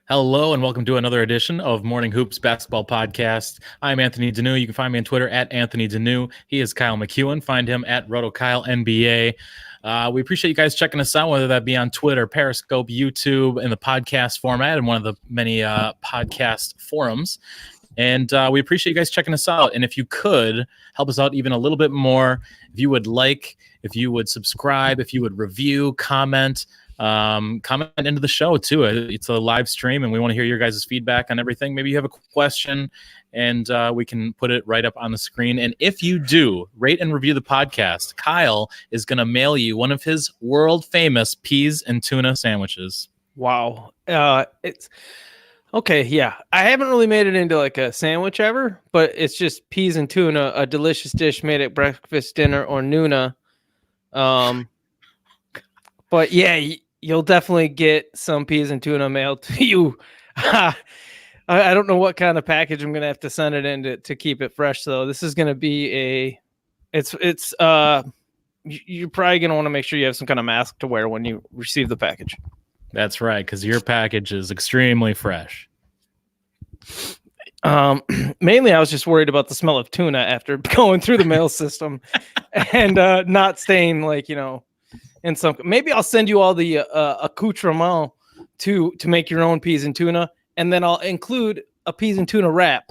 Hello and welcome to another edition of Morning Hoops Basketball Podcast. I'm Anthony Denu. You can find me on Twitter at Anthony Denu. He is Kyle McKeown. Find him at RotoKyleNBA. We appreciate you guys checking us out, whether that be on Twitter, Periscope, YouTube, in the podcast format, and one of the many podcast forums. And we appreciate you guys checking us out. And if you could help us out even a little bit more, if you would subscribe, if you would review, comment into the show too. It's a live stream and we want to hear your guys' feedback on everything. Maybe you have a question and we can put it right up on the screen. And if you do rate and review the podcast, Kyle is going to mail you one of his world famous peas and tuna sandwiches. Wow. It's okay. Yeah. I haven't really made it into like a sandwich ever, but it's just peas and tuna, a delicious dish made at breakfast, dinner, or noona. But yeah, you'll definitely get some peas and tuna mailed to you. I don't know what kind of package I'm going to have to send it in to keep it fresh, though. This is going to be you're probably going to want to make sure you have some kind of mask to wear when you receive the package. That's right, because your package is extremely fresh. Mainly I was just worried about the smell of tuna after going through the mail system and not staying in some. Maybe I'll send you all the accoutrement to make your own peas and tuna, and then I'll include a peas and tuna wrap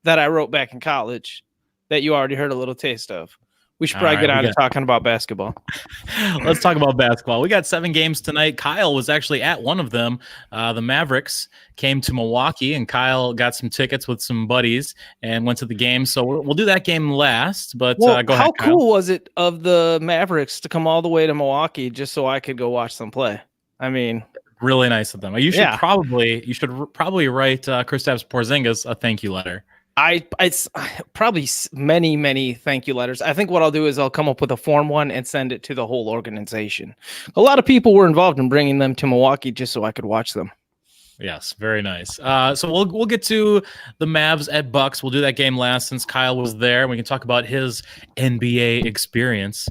that I wrote back in college that you already heard a little taste of. We should probably get on to talking about basketball. Let's talk about basketball. We got 7 games tonight. Kyle was actually at one of them. The Mavericks came to Milwaukee, and Kyle got some tickets with some buddies and went to the game. So we'll do that game last. But go ahead, how Kyle. cool was it of the Mavericks to come all the way to Milwaukee just so I could go watch them play? I mean, really nice of them. You should probably write Kristaps Porzingis a thank you letter. It's probably many thank you letters. I think what I'll do is I'll come up with a form one and send it to the whole organization. A lot of people were involved in bringing them to Milwaukee just so I could watch them. Yes, very nice. So we'll get to the Mavs at Bucks. We'll do that game last since Kyle was there. We can talk about his NBA experience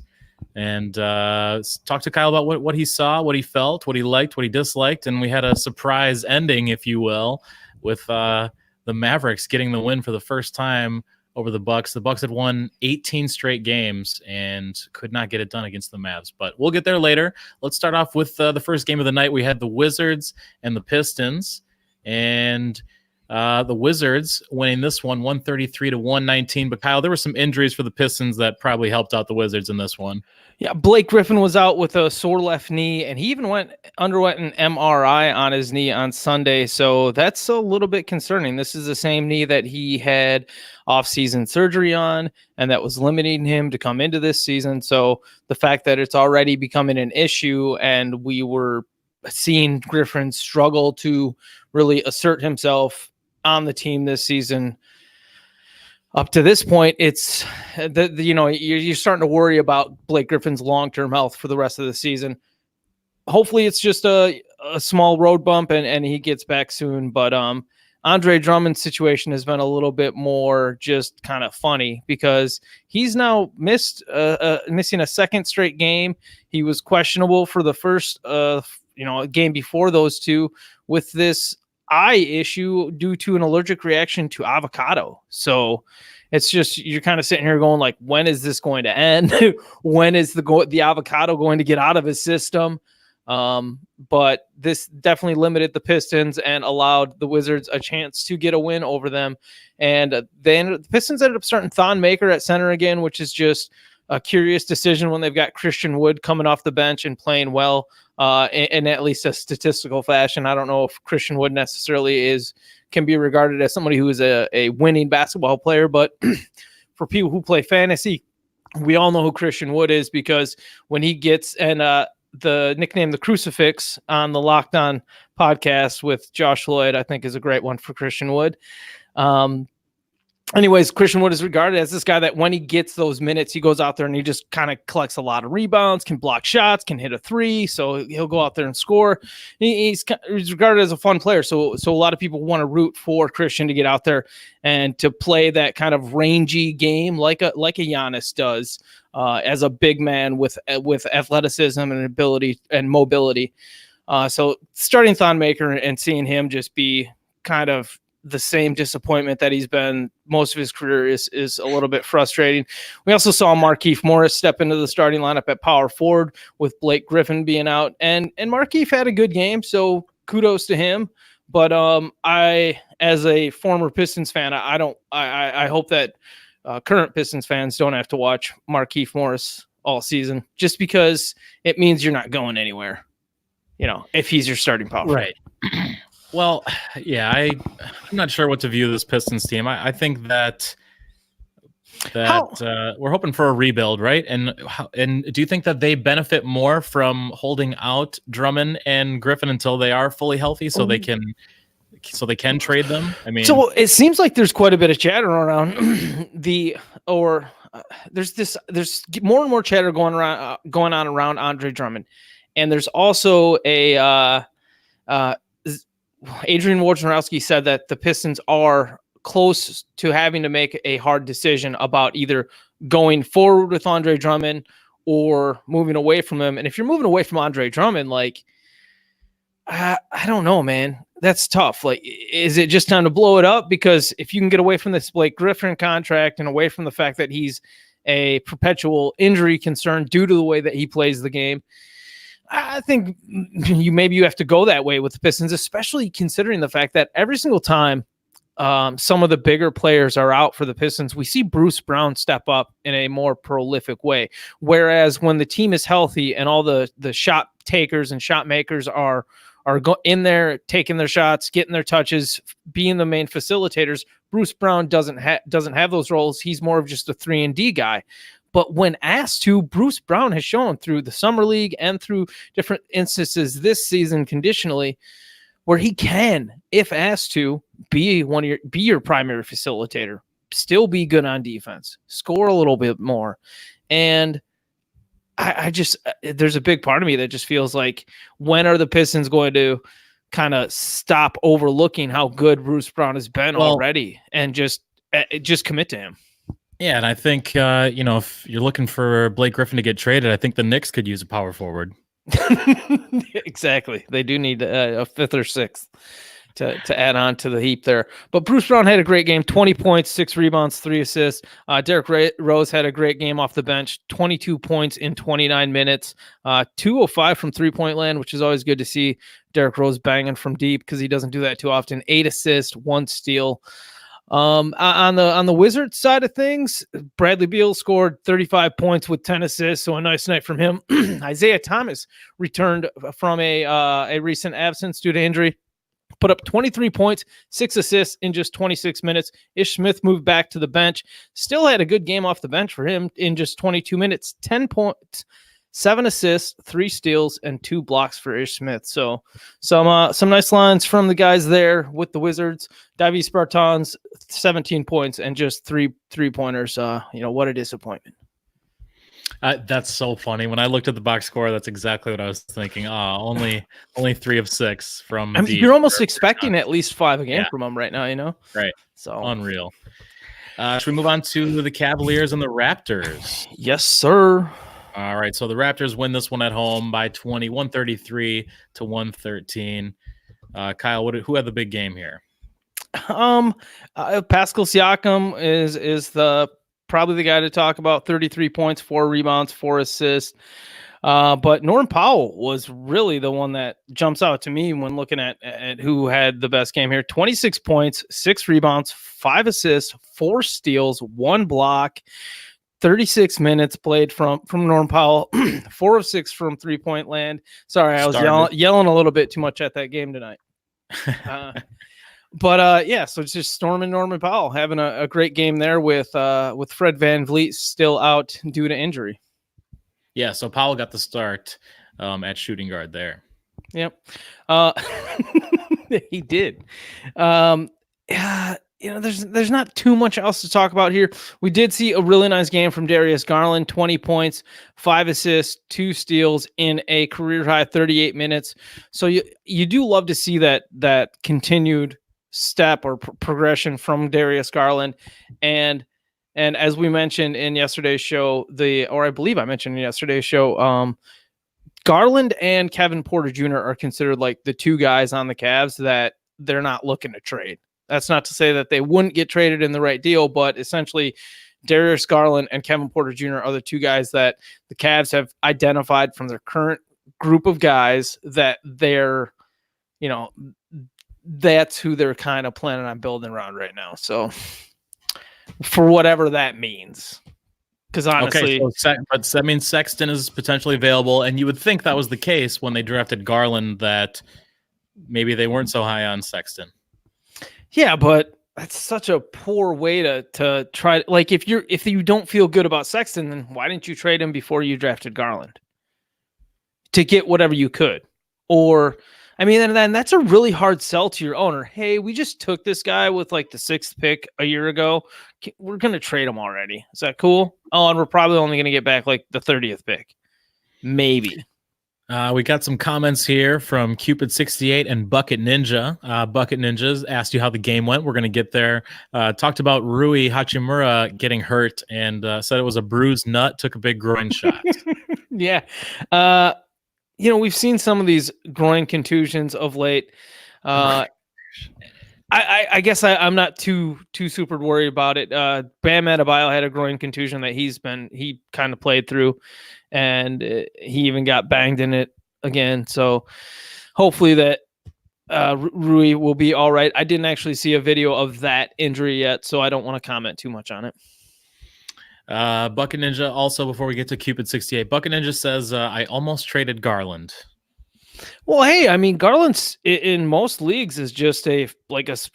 and talk to Kyle about what he saw, what he felt, what he liked, what he disliked, and we had a surprise ending, if you will, with the Mavericks getting the win for the first time over the Bucks. The Bucks had won 18 straight games and could not get it done against the Mavs, but we'll get there later. Let's start off with the first game of the night. We had the Wizards and the Pistons, and the Wizards winning this one 133-119. But Kyle, there were some injuries for the Pistons that probably helped out the Wizards in this one. Yeah, Blake Griffin was out with a sore left knee, and he even underwent an MRI on his knee on Sunday. So that's a little bit concerning. This is the same knee that he had off-season surgery on, and that was limiting him to come into this season. So the fact that it's already becoming an issue, and we were seeing Griffin struggle to really assert himself on the team this season. Up to this point, it's you're starting to worry about Blake Griffin's long-term health for the rest of the season. Hopefully it's just a small road bump and he gets back soon. But Andre Drummond's situation has been a little bit more just kind of funny because he's now missing a second straight game. He was questionable for the first game before those two with this eye issue due to an allergic reaction to avocado. So it's just, you're kind of sitting here going like, when is this going to end? When is the avocado going to get out of his system? But this definitely limited the Pistons and allowed the Wizards a chance to get a win over them. And then the Pistons ended up starting Thon Maker at center again, which is just a curious decision when they've got Christian Wood coming off the bench and playing well in at least a statistical fashion. I don't know if Christian Wood necessarily can be regarded as somebody who is a winning basketball player, but for people who play fantasy, we all know who Christian Wood is because when he gets the nickname the Crucifix on the Locked On podcast with Josh Lloyd, I think is a great one for Christian Wood. Anyways, Christian Wood is regarded as this guy that when he gets those minutes, he goes out there and he just kind of collects a lot of rebounds, can block shots, can hit a three. So he'll go out there and score. He's regarded as a fun player. So a lot of people want to root for Christian to get out there and to play that kind of rangy game like a Giannis does as a big man with athleticism and ability and mobility. So starting Thonmaker and seeing him just be kind of the same disappointment that he's been most of his career is a little bit frustrating. We also saw Markieff Morris step into the starting lineup at power forward with Blake Griffin being out, and Markieff had a good game, so kudos to him. But I, as a former Pistons fan, I hope that current Pistons fans don't have to watch Markieff Morris all season, just because it means you're not going anywhere. If he's your starting power forward. Right. Well, yeah, I'm not sure what to view this Pistons team. I think that we're hoping for a rebuild, right? And do you think that they benefit more from holding out Drummond and Griffin until they are fully healthy, so they can trade them? I mean, so it seems like there's quite a bit of chatter around there's more and more chatter going on around Andre Drummond, and there's also Adrian Wojnarowski said that the Pistons are close to having to make a hard decision about either going forward with Andre Drummond or moving away from him. And if you're moving away from Andre Drummond, I don't know, man, that's tough. Is it just time to blow it up? Because if you can get away from this Blake Griffin contract and away from the fact that he's a perpetual injury concern due to the way that he plays the game, I think maybe you have to go that way with the Pistons, especially considering the fact that every single time some of the bigger players are out for the Pistons, we see Bruce Brown step up in a more prolific way. Whereas when the team is healthy and all the shot takers and shot makers are in there, taking their shots, getting their touches, being the main facilitators, Bruce Brown doesn't have those roles. He's more of just a 3-and-D guy. But when asked to, Bruce Brown has shown through the summer league and through different instances this season conditionally, where he can, if asked to, be your primary facilitator, still be good on defense, score a little bit more. And I just, there's a big part of me that just feels like, when are the Pistons going to kind of stop overlooking how good Bruce Brown has been already and just commit to him? Yeah, and I think, if you're looking for Blake Griffin to get traded, I think the Knicks could use a power forward. Exactly. They do need a fifth or sixth to add on to the heap there. But Bruce Brown had a great game, 20 points, 6 rebounds, 3 assists. Derrick Rose had a great game off the bench, 22 points in 29 minutes, 2 of 5 from three-point land, which is always good to see Derrick Rose banging from deep because he doesn't do that too often. 8 assists, 1 steal. On the Wizards side of things, Bradley Beal scored 35 points with 10 assists, so a nice night from him. Isaiah Thomas returned from a recent absence due to injury, put up 23 points, 6 assists in just 26 minutes. Ish Smith moved back to the bench, still had a good game off the bench for him in just 22 minutes, 10 points, 7 assists, 3 steals, and 2 blocks for Ish Smith. So some nice lines from the guys there with the Wizards. Davis Bertans, 17 points and just 3 3-pointers. What a disappointment. That's so funny. When I looked at the box score, that's exactly what I was thinking. Only 3 of 6 from. You're almost expecting at least 5 a game from him right now. Right. So unreal. Should we move on to the Cavaliers and the Raptors? Yes, sir. All right, so the Raptors win this one at home by 20, 133 to 113. Kyle, who had the big game here? Pascal Siakam is probably the guy to talk about. 33 points, 4 rebounds, 4 assists. But Norman Powell was really the one that jumps out to me when looking at who had the best game here. 26 points, 6 rebounds, 5 assists, 4 steals, 1 block. 36 minutes played from Norm Powell, 4 of 6 from three-point land. Sorry, I was yelling a little bit too much at that game tonight. So it's just Norman Powell having a great game there with Fred VanVleet still out due to injury. Yeah, so Powell got the start at shooting guard there. Yep. He did. There's not too much else to talk about here. We did see a really nice game from Darius Garland, 20 points, 5 assists, 2 steals in a career-high 38 minutes. So you do love to see that continued step or progression from Darius Garland. And as we mentioned in yesterday's show, I believe I mentioned in yesterday's show, Garland and Kevin Porter Jr. are considered like the two guys on the Cavs that they're not looking to trade. That's not to say that they wouldn't get traded in the right deal, but essentially Darius Garland and Kevin Porter Jr. are the two guys that the Cavs have identified from their current group of guys that they're, that's who they're kind of planning on building around right now. So for whatever that means. Because honestly, but that means Sexton is potentially available, and you would think that was the case when they drafted Garland, that maybe they weren't so high on Sexton. Yeah, but that's such a poor way to try. Like, if you don't feel good about Sexton, then why didn't you trade him before you drafted Garland to get whatever you could? Or, I mean, and then that's a really hard sell to your owner. Hey, we just took this guy with like the 6th pick a year ago. We're going to trade him already. Is that cool? Oh, and we're probably only going to get back like the 30th pick. Maybe. We got some comments here from Cupid68 and Bucket Ninja. Bucket Ninjas asked you how the game went. We're going to get there. Talked about Rui Hachimura getting hurt and said it was a bruised nut, took a big groin shot. Yeah. We've seen some of these groin contusions of late. I guess I'm not too super worried about it. Bam Adebayo had a groin contusion that he kind of played through, and he even got banged in it again. So hopefully that Rui will be all right. I didn't actually see a video of that injury yet, so I don't want to comment too much on it. Bucket Ninja also, before we get to Cupid68, Bucket Ninja says, I almost traded Garland. Well, hey, I mean, Garland's in most leagues is just a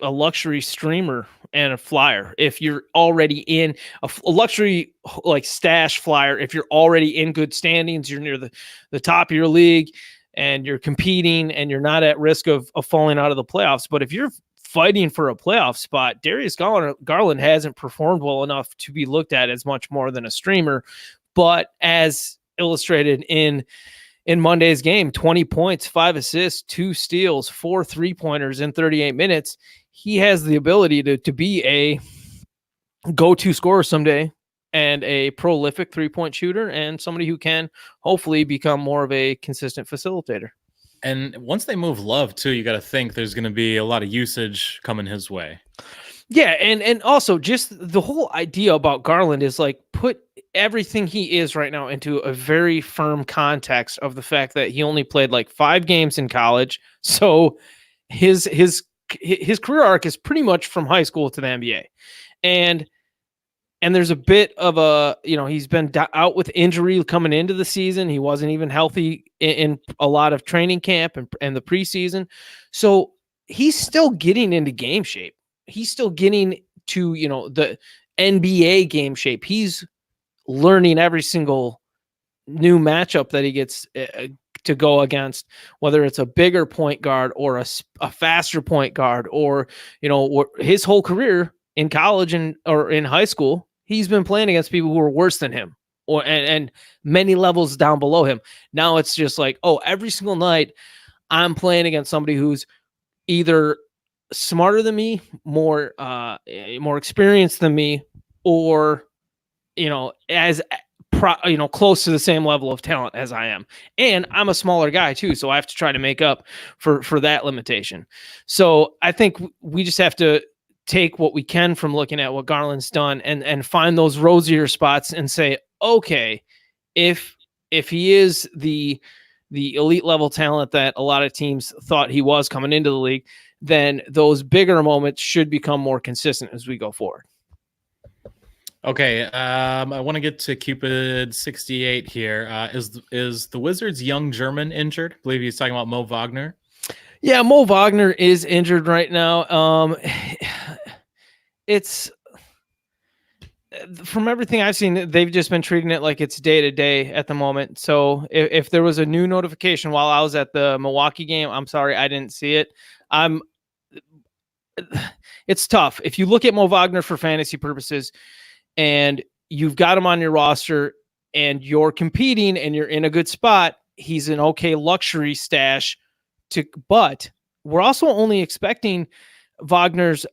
luxury streamer and a flyer. If you're already in a luxury like stash flyer, if you're already in good standings, you're near the top of your league and you're competing and you're not at risk of falling out of the playoffs. But if you're fighting for a playoff spot, Darius Garland hasn't performed well enough to be looked at as much more than a streamer. But as illustrated in Monday's game, 20 points, 5 assists, 2 steals, 4 3-pointers in 38 minutes. He has the ability to be a go-to scorer someday and a prolific 3-point shooter and somebody who can hopefully become more of a consistent facilitator. And once they move Love, too, you got to think there's going to be a lot of usage coming his way. Yeah, and also just the whole idea about Garland is like put everything he is right now into a very firm context of the fact that he only played like 5 games in college. So his career arc is pretty much from high school to the NBA. And there's a bit of he's been out with injury coming into the season. He wasn't even healthy in a lot of training camp and the preseason. So he's still getting into game shape. He's still getting to, the NBA game shape. He's learning every single new matchup that he gets to go against, whether it's a bigger point guard or a faster point guard, or, his whole career in college or in high school, he's been playing against people who are worse than him and many levels down below him. Now it's just like, every single night I'm playing against somebody who's either smarter than me, more experienced than me, or close to the same level of talent as I am. And I'm a smaller guy too, so I have to try to make up for that limitation. So I think we just have to take what we can from looking at what Garland's done and find those rosier spots and say, okay, if he is the elite level talent that a lot of teams thought he was coming into the league, then those bigger moments should become more consistent as we go forward. Okay, I want to get to Cupid68 here. Is the Wizards' young German injured? I believe he's talking about Mo Wagner. Yeah, Mo Wagner is injured right now. It's from everything I've seen, they've just been treating it like it's day to day at the moment. So if there was a new notification while I was at the Milwaukee game, I'm sorry, I didn't see it. It's tough. If you look at Mo Wagner for fantasy purposes and you've got him on your roster and you're competing and you're in a good spot, he's an okay luxury stash but we're also only expecting Wagner's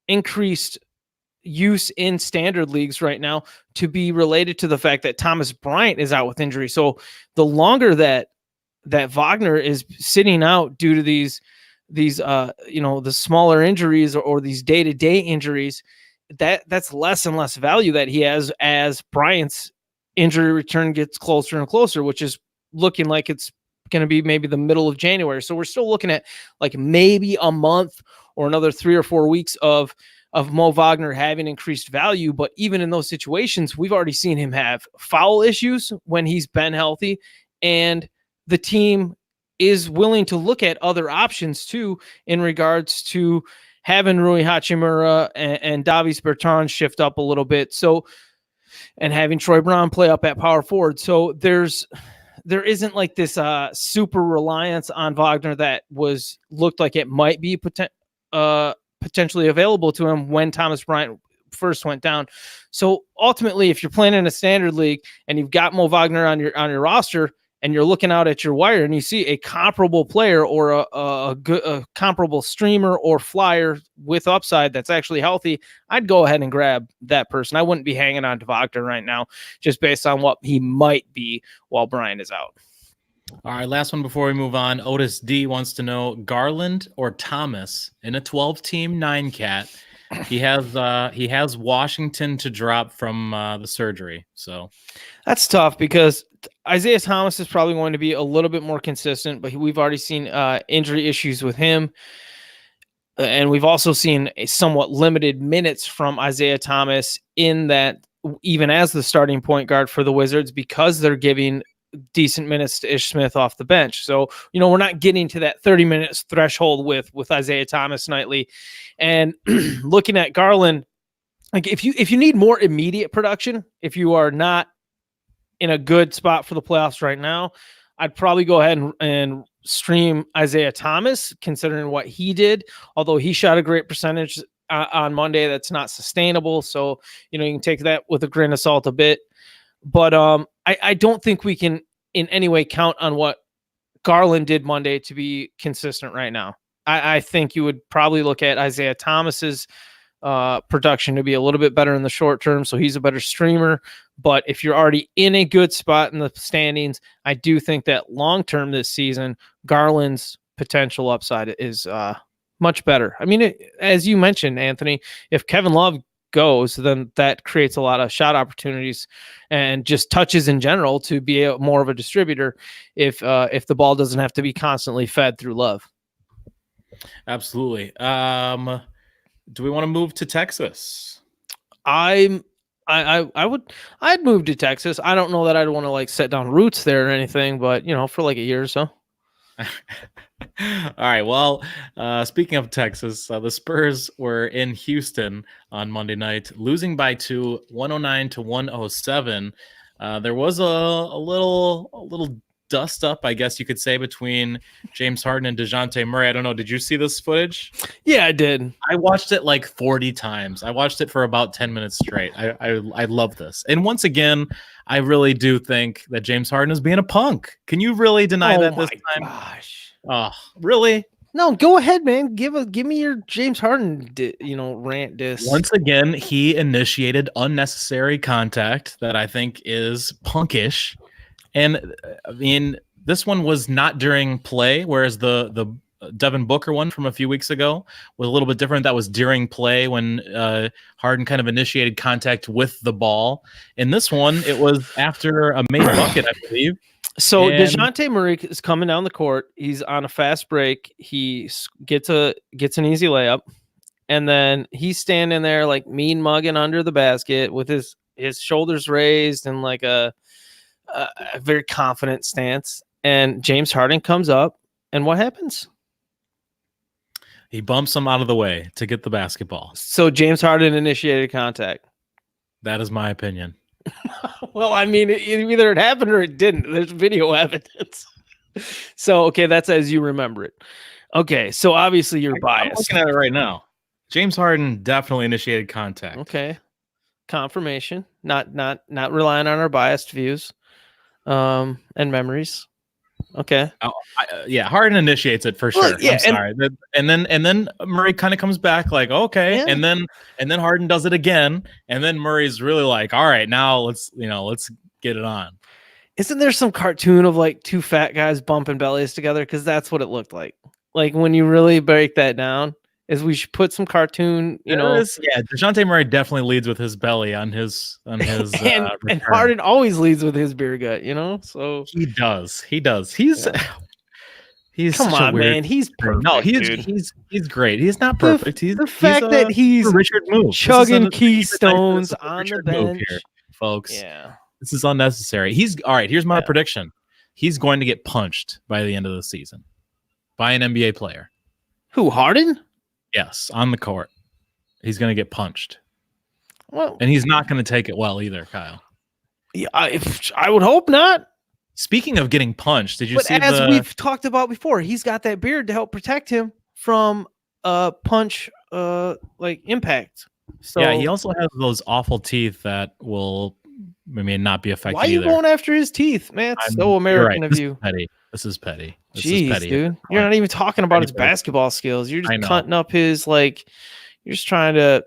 increased use in standard leagues right now to be related to the fact that Thomas Bryant is out with injury. So the longer that that Wagner is sitting out due to these the smaller injuries or these day-to-day injuries, that's less and less value that he has as Bryant's injury return gets closer and closer, which is looking like it's going to be maybe the middle of January. So we're still looking at like maybe a month or another 3 or 4 weeks of Mo Wagner having increased value. But even in those situations, we've already seen him have foul issues when he's been healthy, and the team is willing to look at other options too in regards to having Rui Hachimura and Davis Bertrand shift up a little bit. So, and having Troy Brown play up at power forward. So there isn't like this super reliance on Wagner that looked like it might be potentially available to him when Thomas Bryant first went down. So ultimately, if you're playing in a standard league and you've got Mo Wagner on your roster, and you're looking out at your wire and you see a comparable player or a comparable streamer or flyer with upside that's actually healthy, I'd go ahead and grab that person. I wouldn't be hanging on to Wagner right now just based on what he might be while Brian is out. All right, last one before we move on. Otis D wants to know Garland or Thomas in a 12-team 9-cat. He has Washington to drop from the surgery. So that's tough because Isaiah Thomas is probably going to be a little bit more consistent, but we've already seen injury issues with him. And we've also seen a somewhat limited minutes from Isaiah Thomas in that even as the starting point guard for the Wizards, because they're giving decent minutes to Ish Smith off the bench. So, we're not getting to that 30 minutes threshold with Isaiah Thomas nightly. And looking at Garland, like if you need more immediate production, if you are not in a good spot for the playoffs right now, I'd probably go ahead and stream Isaiah Thomas, considering what he did. Although he shot a great percentage on Monday, that's not sustainable. So, you can take that with a grain of salt a bit. But I don't think we can in any way count on what Garland did Monday to be consistent right now. I think you would probably look at Isaiah Thomas's production to be a little bit better in the short term, so he's a better streamer. But if you're already in a good spot in the standings, I do think that long term this season, Garland's potential upside is much better. I mean, as you mentioned, Anthony, if Kevin Love goes, then that creates a lot of shot opportunities and just touches in general to be more of a distributor if the ball doesn't have to be constantly fed through Love. Absolutely. Do we want to move to Texas? I'd move to Texas. I don't know that I'd want to like set down roots there or anything, but for like a year or so. All right. Well, speaking of Texas, the Spurs were in Houston on Monday night, losing by 2, 109 to 107. There was a little dust up, I guess you could say, between James Harden and DeJounte Murray. I don't know. Did you see this footage? Yeah, I did. I watched it like 40 times. I watched it for about 10 minutes straight. I love this. And once again, I really do think that James Harden is being a punk. Can you really deny that this time? Gosh. Oh, really? No, go ahead, man. Give me your James Harden, rant disc. Once again, he initiated unnecessary contact that I think is punkish. And I mean, this one was not during play, whereas the Devin Booker one from a few weeks ago was a little bit different. That was during play when Harden kind of initiated contact with the ball. In this one, it was after a made bucket, I believe. So DeJounte Murray is coming down the court. He's on a fast break. He gets an easy layup, and then he's standing there like mean mugging under the basket with his shoulders raised and like a very confident stance. And James Harden comes up, and what happens? He bumps him out of the way to get the basketball. So James Harden initiated contact. That is my opinion. Well, I mean, either it happened or it didn't. There's video evidence. So, okay, that's as you remember it. Okay, so obviously you're biased. I'm looking at it right now. James Harden definitely initiated contact. Okay, confirmation. Not relying on our biased views and memories. Okay. Yeah, Harden initiates it for sure. Well, yeah, I'm sorry. And then Murray kind of comes back like, okay, yeah. and then Harden does it again, and then Murray's really like, all right, now let's get it on. Isn't there some cartoon of like two fat guys bumping bellies together? Because that's what it looked like. Like when you really break that down, is we should put some cartoon, DeJounte Murray definitely leads with his belly on his and return. Harden always leads with his beer gut, So He does. He's come such a on, weird man. He's perfect. No, he's great. He's not perfect. The fact that he's Richard move, chugging Keystones on the bench here, folks. Yeah, this is unnecessary. He's all right. Here's my prediction: he's going to get punched by the end of the season by an NBA player. Who, Harden? Yes, on the court, he's going to get punched. Well, and he's not going to take it well either, Kyle. Yeah, I would hope not. Speaking of getting punched, did you see? As we've talked about before, he's got that beard to help protect him from punch like impact. So yeah, he also has those awful teeth that will, not be affected. Why are you going after his teeth, man? It's so American of you. This is petty. Jeez, dude. You're not even talking about his basketball skills. You're just cutting up his you're just trying to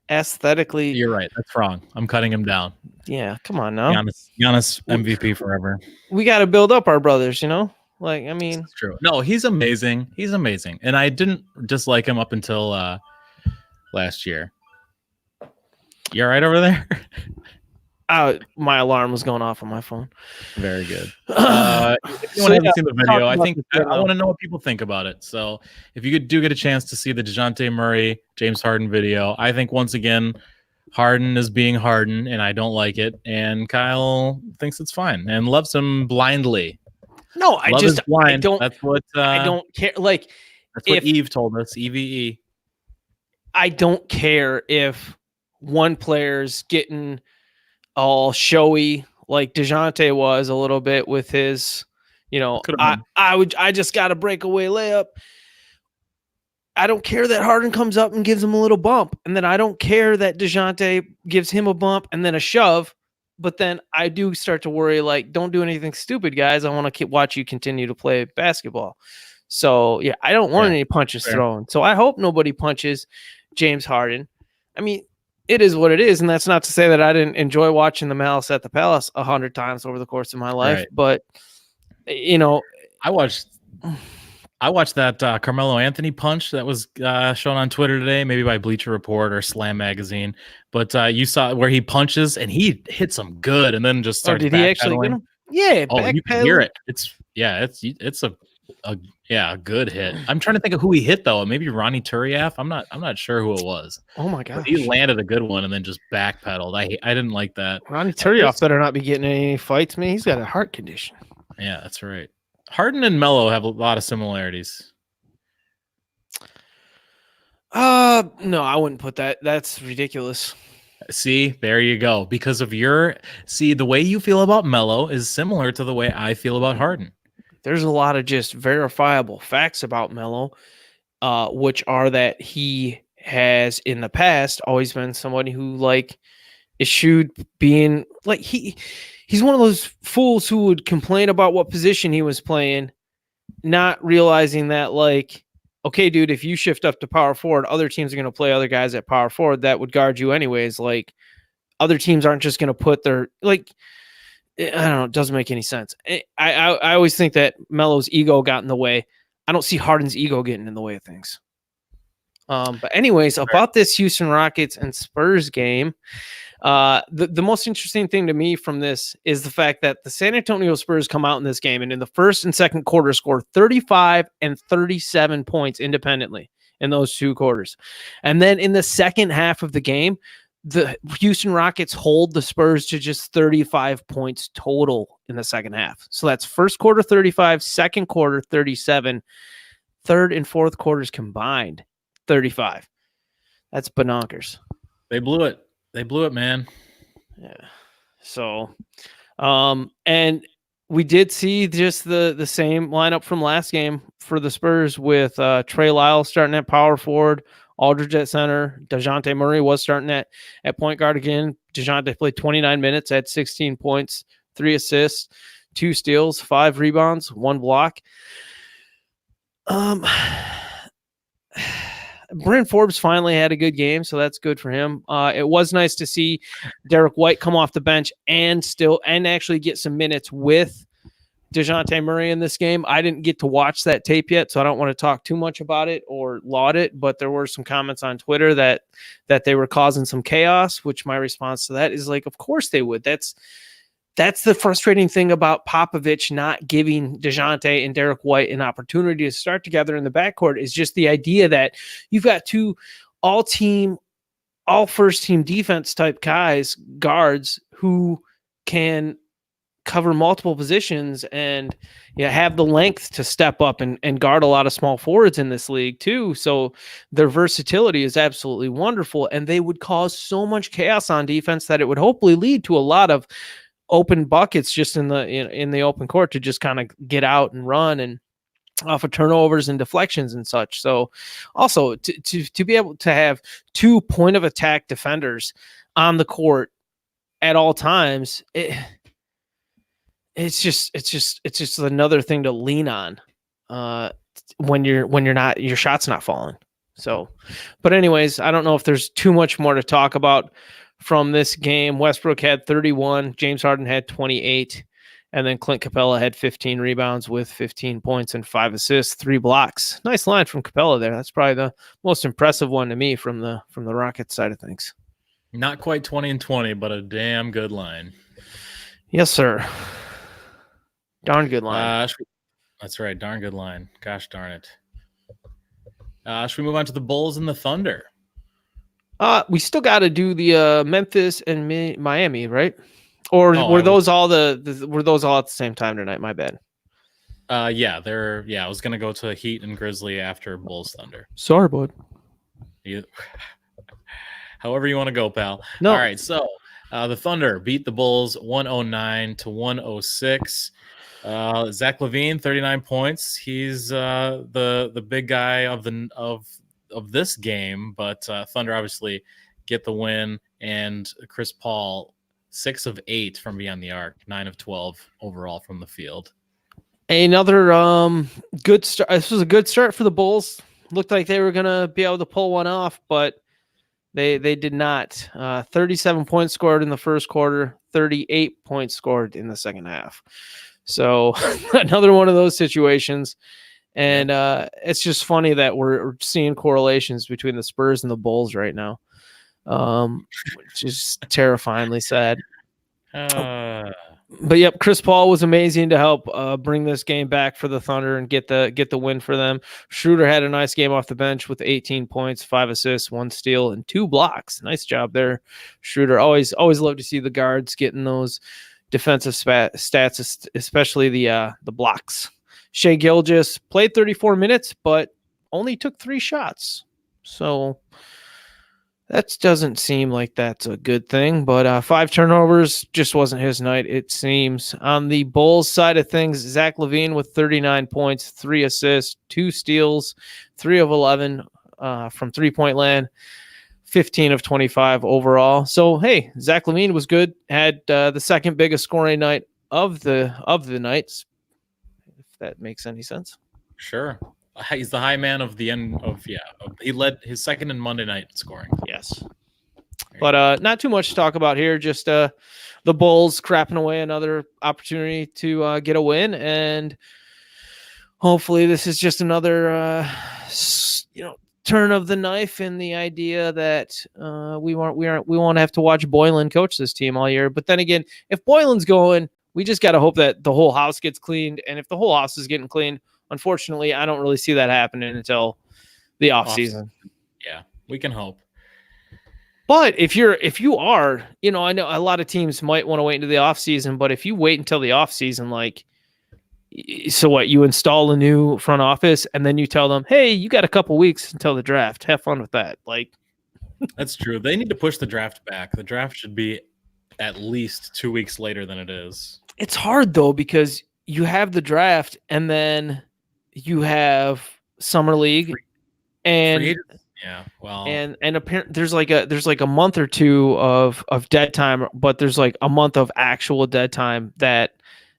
aesthetically. You're right. That's wrong. I'm cutting him down. Yeah, come on now. Giannis MVP forever. We got to build up our brothers, It's true. No, he's amazing. He's amazing. And I didn't dislike him up until last year. You all right over there? My alarm was going off on my phone. Very good. If you haven't seen the video, I think I want to know what people think about it. So if you do get a chance to see the DeJounte Murray, James Harden video, I think once again, Harden is being Harden, and I don't like it. And Kyle thinks it's fine and loves him blindly. No, I don't. That's what I don't care. That's what Eve told us. EVE. I don't care if one player's getting all showy like DeJounte was a little bit with his, I just got a breakaway layup. I don't care that Harden comes up and gives him a little bump. And then I don't care that DeJounte gives him a bump and then a shove. But then I do start to worry, don't do anything stupid, guys. I want to watch you continue to play basketball. So, yeah, I don't want any punches thrown. So I hope nobody punches James Harden. It is what it is. And that's not to say that I didn't enjoy watching the Malice at the Palace 100 times over the course of my life. Right. But, I watched that Carmelo Anthony punch that was shown on Twitter today, maybe by Bleacher Report or Slam Magazine. But you saw where he punches and he hits him good, and then just starts. Did he actually get him? Yeah. You can hear it. It's a good hit. I'm trying to think of who he hit though. Maybe Ronnie Turiaf. I'm not sure who it was. Oh my gosh. But he landed a good one and then just backpedaled. I didn't like that. Ronnie Turiaf better not be getting any fights, man. He's got a heart condition. Yeah, that's right. Harden and Melo have a lot of similarities. No, I wouldn't put that. That's ridiculous. See, there you go. Because of the way you feel about Melo is similar to the way I feel about Harden. There's a lot of just verifiable facts about Melo, which are that he has in the past always been somebody who eschewed being he's one of those fools who would complain about what position he was playing, not realizing that okay, dude, if you shift up to power forward, other teams are going to play other guys at power forward that would guard you anyways. Other teams aren't just going to put their I don't know. It doesn't make any sense. I always think that Melo's ego got in the way. I don't see Harden's ego getting in the way of things. But anyways, about this Houston Rockets and Spurs game, the most interesting thing to me from this is the fact that the San Antonio Spurs come out in this game and in the first and second quarter score 35 and 37 points independently in those two quarters. And then in the second half of the game, the Houston Rockets hold the Spurs to just 35 points total in the second half. So that's first quarter 35, second quarter 37, third and fourth quarters combined 35. That's banonkers. They blew it. They blew it, man. Yeah. So, and we did see just the same lineup from last game for the Spurs with Trey Lyles starting at power forward, Aldridge at center. DeJounte Murray was starting at point guard again. DeJounte played 29 minutes, had 16 points, 3 assists, 2 steals, 5 rebounds, 1 block. Bryn Forbes finally had a good game, so that's good for him. It was nice to see Derek White come off the bench and actually get some minutes with DeJounte Murray in this game. I didn't get to watch that tape yet, so I don't want to talk too much about it or laud it, but there were some comments on Twitter that they were causing some chaos, which my response to that is like, of course they would. That's the frustrating thing about Popovich not giving DeJounte and Derek White an opportunity to start together in the backcourt is just the idea that you've got two all first team defense type guards who can cover multiple positions and have the length to step up and guard a lot of small forwards in this league too. So their versatility is absolutely wonderful, and they would cause so much chaos on defense that it would hopefully lead to a lot of open buckets just in the open court to just kind of get out and run and off of turnovers and deflections and such. So also to be able to have 2 point of attack defenders on the court at all times, it's just another thing to lean on when your shot's not falling. So, but anyways, I don't know if there's too much more to talk about from this game. Westbrook had 31, James Harden had 28, and then Clint Capella had 15 rebounds with 15 points and 5 assists, 3 blocks. Nice line from Capella there. That's probably the most impressive one to me from the Rockets side of things. Not quite 20 and 20, but a damn good line. Yes, sir. Darn good line. That's right. Darn good line. Gosh darn it. Should we move on to the Bulls and the Thunder? We still got to do the Memphis and Miami, right? Or were those all at the same time tonight? My bad. Yeah, I was gonna go to Heat and Grizzly after Bulls Thunder. Sorry, bud. However you want to go, pal. No. All right, so the Thunder beat the Bulls 109-106. Zach LaVine, 39 points. He's the big guy of this game, but Thunder obviously get the win, and Chris Paul 6 of 8 from beyond the arc, 9 of 12 overall from the field. Another good start. This was a good start for the Bulls. Looked like they were gonna be able to pull one off, but they did not. 37 points scored in the first quarter, 38 points scored in the second half. So another one of those situations. And it's just funny that we're seeing correlations between the Spurs and the Bulls right now, which is terrifyingly sad. But yep, Chris Paul was amazing to help bring this game back for the Thunder and get the win for them. Schroeder had a nice game off the bench with 18 points, 5 assists, 1 steal, and 2 blocks. Nice job there, Schroeder. Always love to see the guards getting those defensive stats, especially the blocks. Shai Gilgeous played 34 minutes, but only took 3 shots. So that doesn't seem like that's a good thing, but 5 turnovers just wasn't his night, it seems. On the Bulls side of things, Zach LaVine with 39 points, 3 assists, 2 steals, 3 of 11 from three-point land, 15 of 25 overall. So, hey, Zach LaVine was good, had the second biggest scoring night of the nights, if that makes any sense. Sure. He's the high man of the end of, he led his second and Monday night scoring. Yes. But not too much to talk about here. Just the Bulls crapping away another opportunity to get a win. And hopefully this is just another, turn of the knife in the idea that we won't have to watch Boylan coach this team all year. But then again, if Boylan's going, we just got to hope that the whole house gets cleaned. And if the whole house is getting cleaned, unfortunately, I don't really see that happening until the off season. Yeah, we can hope. But if you are, I know a lot of teams might want to wait into the off season, but if you wait until the off season, so what, you install a new front office and then you tell them, hey, you got a couple weeks until the draft. Have fun with that. That's true. They need to push the draft back. The draft should be at least 2 weeks later than it is. It's hard though, because you have the draft and then you have summer league and apparently there's a month or two of dead time, but there's a month of actual dead time that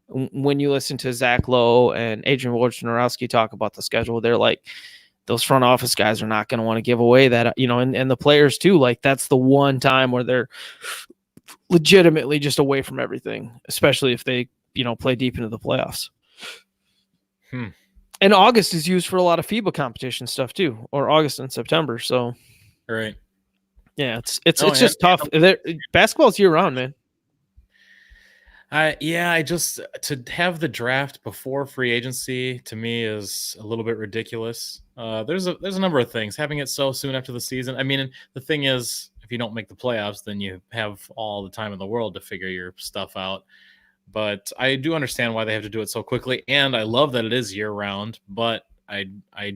when you listen to Zach Lowe and Adrian Wojnarowski talk about the schedule, they're like, those front office guys are not going to want to give away that, and the players too. Like that's the one time where they're legitimately just away from everything, especially if they, play deep into the playoffs. And August is used for a lot of FIBA competition stuff too, or August and September. So, right. Yeah, it's just tough. Basketball's year round, man. To have the draft before free agency to me is a little bit ridiculous. There's a number of things. Having it so soon after the season. I mean, the thing is, if you don't make the playoffs, then you have all the time in the world to figure your stuff out. But I do understand why they have to do it so quickly, and I love that it is year round. But I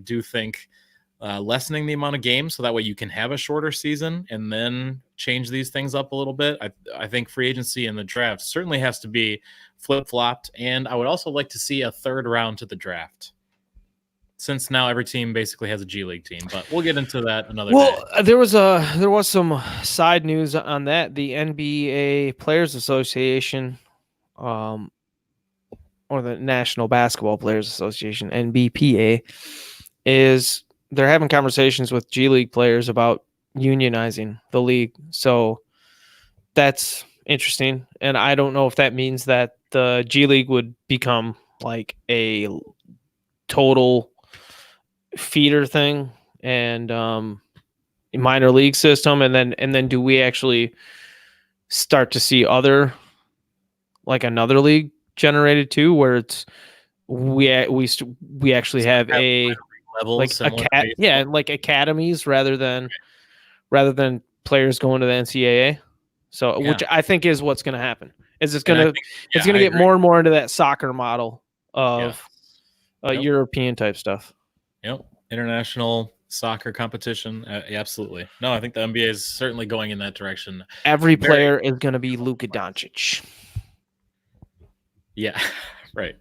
do think lessening the amount of games so that way you can have a shorter season and then change these things up a little bit. I think free agency and the draft certainly has to be flip-flopped, and I would also like to see a third round to the draft, since now every team basically has a G League team. But we'll get into that another day. There was some side news on that. The NBA Players Association, or the National Basketball Players Association, NBPA, they're having conversations with G League players about unionizing the league. So that's interesting. And I don't know if that means that the G League would become like a total feeder thing and minor league system. And then do we actually start to see another league generated too, where it's we actually have a levels, like academies rather than players going to the NCAA. So which I think is what's going to happen. It's going to get more and more into that soccer model of European type stuff. Yep, international soccer competition. Absolutely. No, I think the NBA is certainly going in that direction. Every player is going to be Luka Doncic. Yeah, right.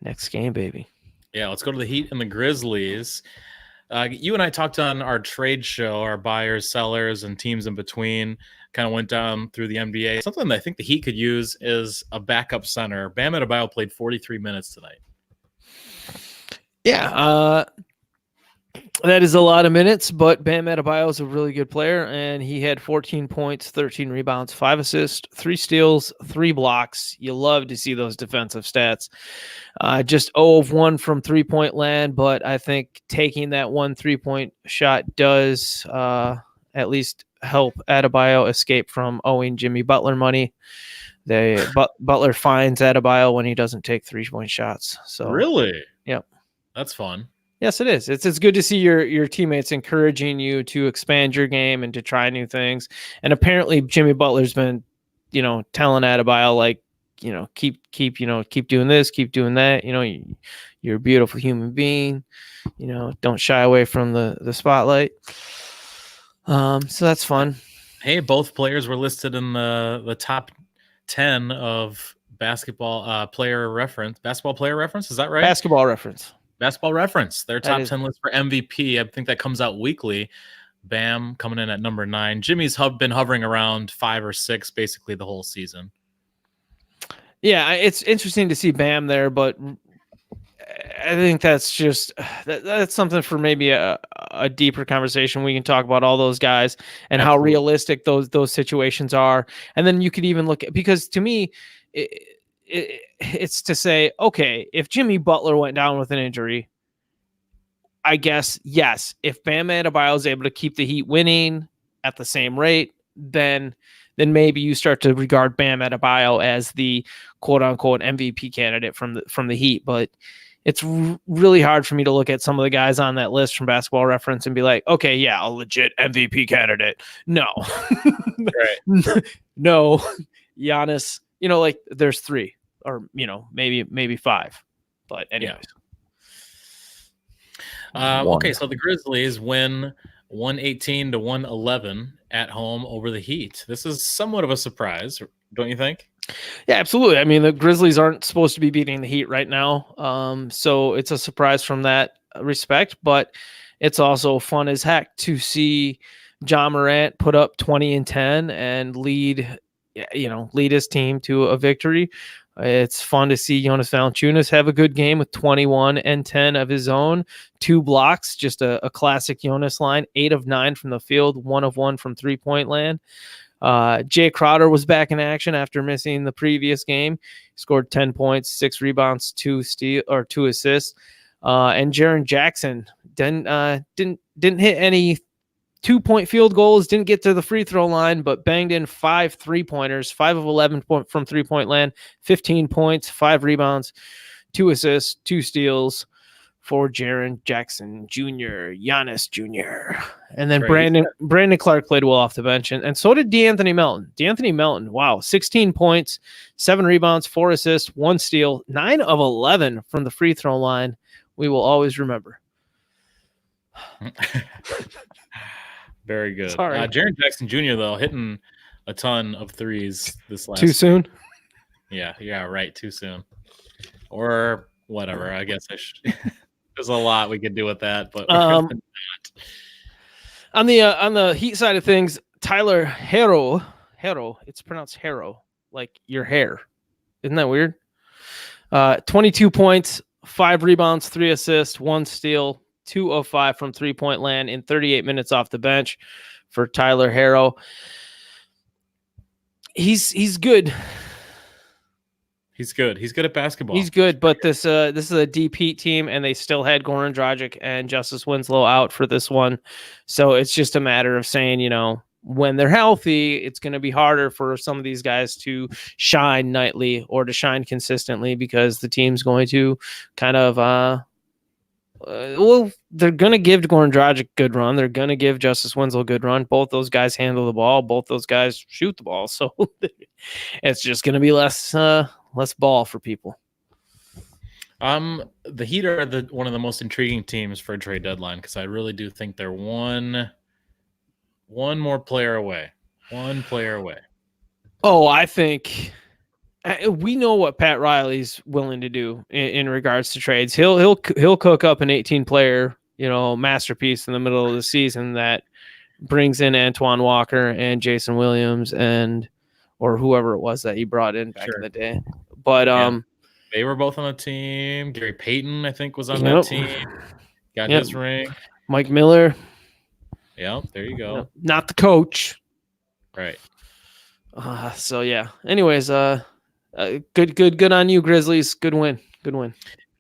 Next game, baby. Yeah, let's go to the Heat and the Grizzlies. You and I talked on our trade show, our buyers, sellers, and teams in between. Kind of went down through the NBA. Something that I think the Heat could use is a backup center. Bam Adebayo played 43 minutes tonight. Yeah, that is a lot of minutes, but Bam Adebayo is a really good player, and he had 14 points, 13 rebounds, 5 assists, 3 steals, 3 blocks. You love to see those defensive stats. Just 0 of 1 from three-point land, but I think taking that one three-point shot does at least help Adebayo escape from owing Jimmy Butler money. Butler finds Adebayo when he doesn't take three-point shots. So really? Yep. That's fun. Yes, it is. It's good to see your teammates encouraging you to expand your game and to try new things. And apparently Jimmy Butler's been, telling Adebayo, like, keep doing this, keep doing that. You're a beautiful human being. Don't shy away from the spotlight. So that's fun. Hey, both players were listed in the top 10 of basketball player reference. Basketball player reference, is that right? Basketball reference. Basketball reference. Their top 10 list for MVP. I think that comes out weekly. Bam coming in at number 9. Jimmy's been hovering around 5 or 6 basically the whole season. Yeah, it's interesting to see Bam there, but I think that's just that's something for maybe a deeper conversation. We can talk about all those guys and Absolutely. How realistic those situations are. And then you could even look at, because to me, it's to say, okay, if Jimmy Butler went down with an injury, I guess, yes, if Bam Adebayo is able to keep the Heat winning at the same rate, then maybe you start to regard Bam Adebayo as the quote-unquote MVP candidate from the Heat. But it's really hard for me to look at some of the guys on that list from Basketball Reference and be like, okay, yeah, a legit MVP candidate. No. Right. No. Giannis, like there's 3 or, maybe 5. But anyways. Yeah. Okay, so the Grizzlies win 118-111 at home over the Heat. This is somewhat of a surprise, don't you think? Yeah, absolutely. I mean, the Grizzlies aren't supposed to be beating the Heat right now. So it's a surprise from that respect, but it's also fun as heck to see Ja Morant put up 20 and 10 and lead his team to a victory. It's fun to see Jonas Valanciunas have a good game with 21 and 10 of his own, 2 blocks, just a classic Jonas line, 8 of 9 from the field, 1 of 1 from three-point land. Jay Crowder was back in action after missing the previous game. He scored 10 points, 6 rebounds, 2 assists. And Jaren Jackson didn't hit any 2-point field goals, didn't get to the free throw line, but banged in 5 3-pointers, 5 of 11 from three-point land, 15 points, 5 rebounds, 2 assists, 2 steals for Jaren Jackson Jr., Giannis Jr. And then Brandon Clark played well off the bench, and so did DeAnthony Melton. DeAnthony Melton, wow, 16 points, 7 rebounds, 4 assists, 1 steal, 9 of 11 from the free throw line. We will always remember. Very good. Sorry. Jaren Jackson Jr., though, hitting a ton of threes this last Too soon? Yeah, right. Too soon. Or whatever. I guess I should. There's a lot we could do with that, but on the Heat side of things, Tyler Hero, it's pronounced Hero, like your hair. Isn't that weird? 22 points, 5 rebounds, 3 assists, 1 steal, 2 of 5 from three-point land in 38 minutes off the bench for Tyler Hero. He's good. He's good. He's good at basketball. He's good, but this is a deep Heat team, and they still had Goran Dragic and Justice Winslow out for this one. So it's just a matter of saying, when they're healthy, it's going to be harder for some of these guys to shine nightly or to shine consistently because the team's going to kind of they're going to give Goran Dragic a good run. They're going to give Justice Winslow a good run. Both those guys handle the ball. Both those guys shoot the ball. So it's just going to be less ball for people. The Heat are one of the most intriguing teams for a trade deadline because I really do think they're one more player away. One player away. Oh, I think we know what Pat Riley's willing to do in regards to trades. He'll cook up an 18-player, masterpiece in the middle of the season that brings in Antoine Walker and Jason Williams or whoever it was that he brought in back in the day. But they were both on the team. Gary Payton, I think, was on that team. Got his ring. Mike Miller. Yep, there you go. Not the coach. Right. So yeah. Anyways, good on you, Grizzlies. Good win.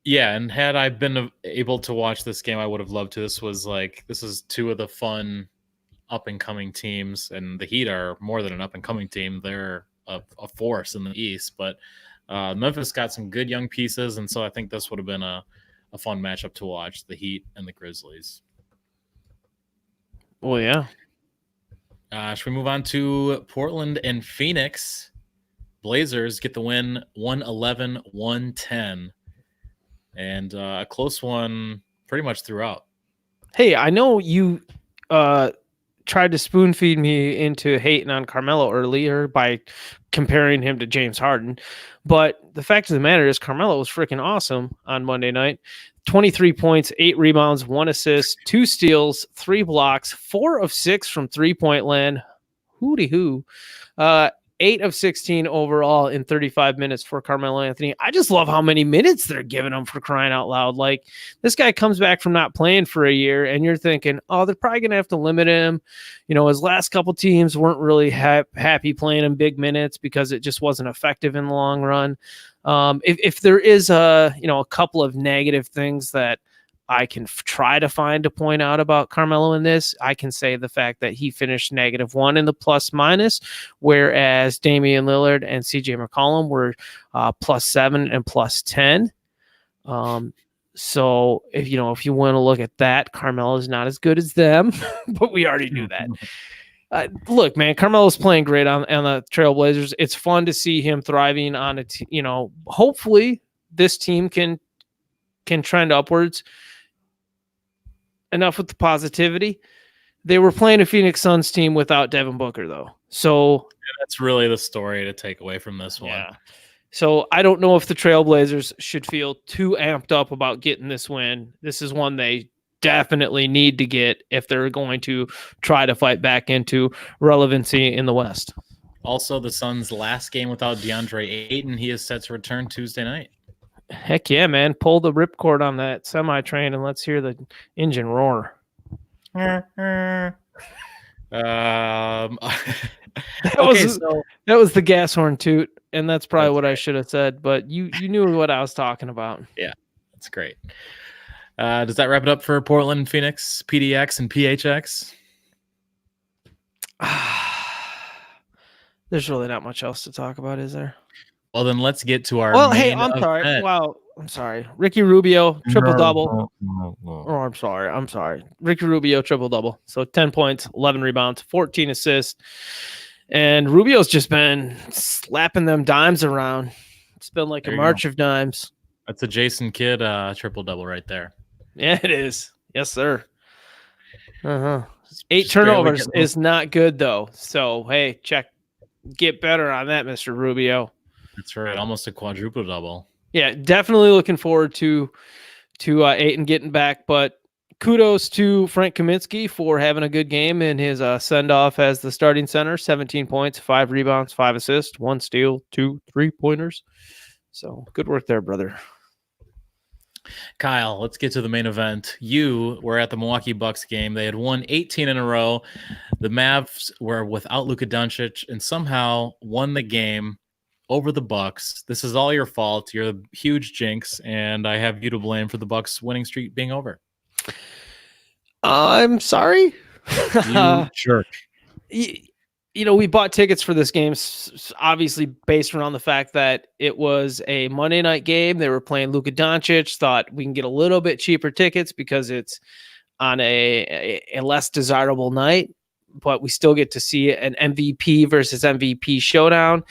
Yeah, and had I been able to watch this game, I would have loved to. This is 2 of the fun up and coming teams, and the Heat are more than an up and coming team. They're a force in the East, but Memphis got some good young pieces, and so I think this would have been a fun matchup to watch, the Heat and the Grizzlies. Well, yeah. Should we move on to Portland and Phoenix? Blazers get the win 111-110. And a close one pretty much throughout. Hey, I know you tried to spoon feed me into hating on Carmelo earlier by comparing him to James Harden. But the fact of the matter is Carmelo was freaking awesome on Monday night. 23 points, 8 rebounds, 1 assist, 2 steals, 3 blocks, 4 of 6 from three-point land. Hooty-hoo. 8 of 16 overall in 35 minutes for Carmelo Anthony. I just love how many minutes they're giving him, for crying out loud. Like, this guy comes back from not playing for a year, and you're thinking, oh, they're probably going to have to limit him. His last couple teams weren't really happy playing him big minutes because it just wasn't effective in the long run. If there is a couple of negative things that I can try to find to point out about Carmelo in this, I can say the fact that he finished -1 in the plus-minus, whereas Damian Lillard and CJ McCollum were +7 and +10. So if you want to look at that, Carmelo is not as good as them, but we already knew that. Look, man, Carmelo's playing great on the Trailblazers. It's fun to see him thriving on it. Hopefully this team can trend upwards. Enough with the positivity. They were playing a Phoenix Suns team without Devin Booker, though. So that's really the story to take away from this one. Yeah. So I don't know if the Trailblazers should feel too amped up about getting this win. This is one they definitely need to get if they're going to try to fight back into relevancy in the West. Also, the Suns' last game without DeAndre Ayton. He is set to return Tuesday night. Heck yeah, man. Pull the ripcord on that semi-train and let's hear the engine roar. That was the gas horn toot, and that's probably what I should have said, but you knew what I was talking about. Yeah, that's great. Does that wrap it up for Portland, Phoenix, PDX, and PHX? There's really not much else to talk about, is there? Well, then let's get to our main sorry. Wow, I'm sorry. Ricky Rubio, triple-double. Oh, I'm sorry. Ricky Rubio, triple-double. So 10 points, 11 rebounds, 14 assists. And Rubio's just been slapping them dimes around. It's been like a march of dimes. That's a Jason Kidd triple-double right there. Yeah, it is. Yes, sir. 8 turnovers is not good, though. So, hey, get better on that, Mr. Rubio. That's right. Almost a quadruple double. Yeah, definitely looking forward to Ayton getting back. But kudos to Frank Kaminsky for having a good game in his send-off as the starting center. 17 points, 5 rebounds, 5 assists, 1 steal, 2 3-pointers. So good work there, brother. Kyle, let's get to the main event. You were at the Milwaukee Bucks game. They had won 18 in a row. The Mavs were without Luka Doncic and somehow won the game over the Bucks. This is all your fault. You're a huge jinx, and I have you to blame for the Bucks winning streak being over. I'm sorry. You jerk. We bought tickets for this game, obviously based around the fact that it was a Monday night game. They were playing Luka Doncic. Thought we can get a little bit cheaper tickets because it's on a less desirable night, but we still get to see an MVP versus MVP showdown.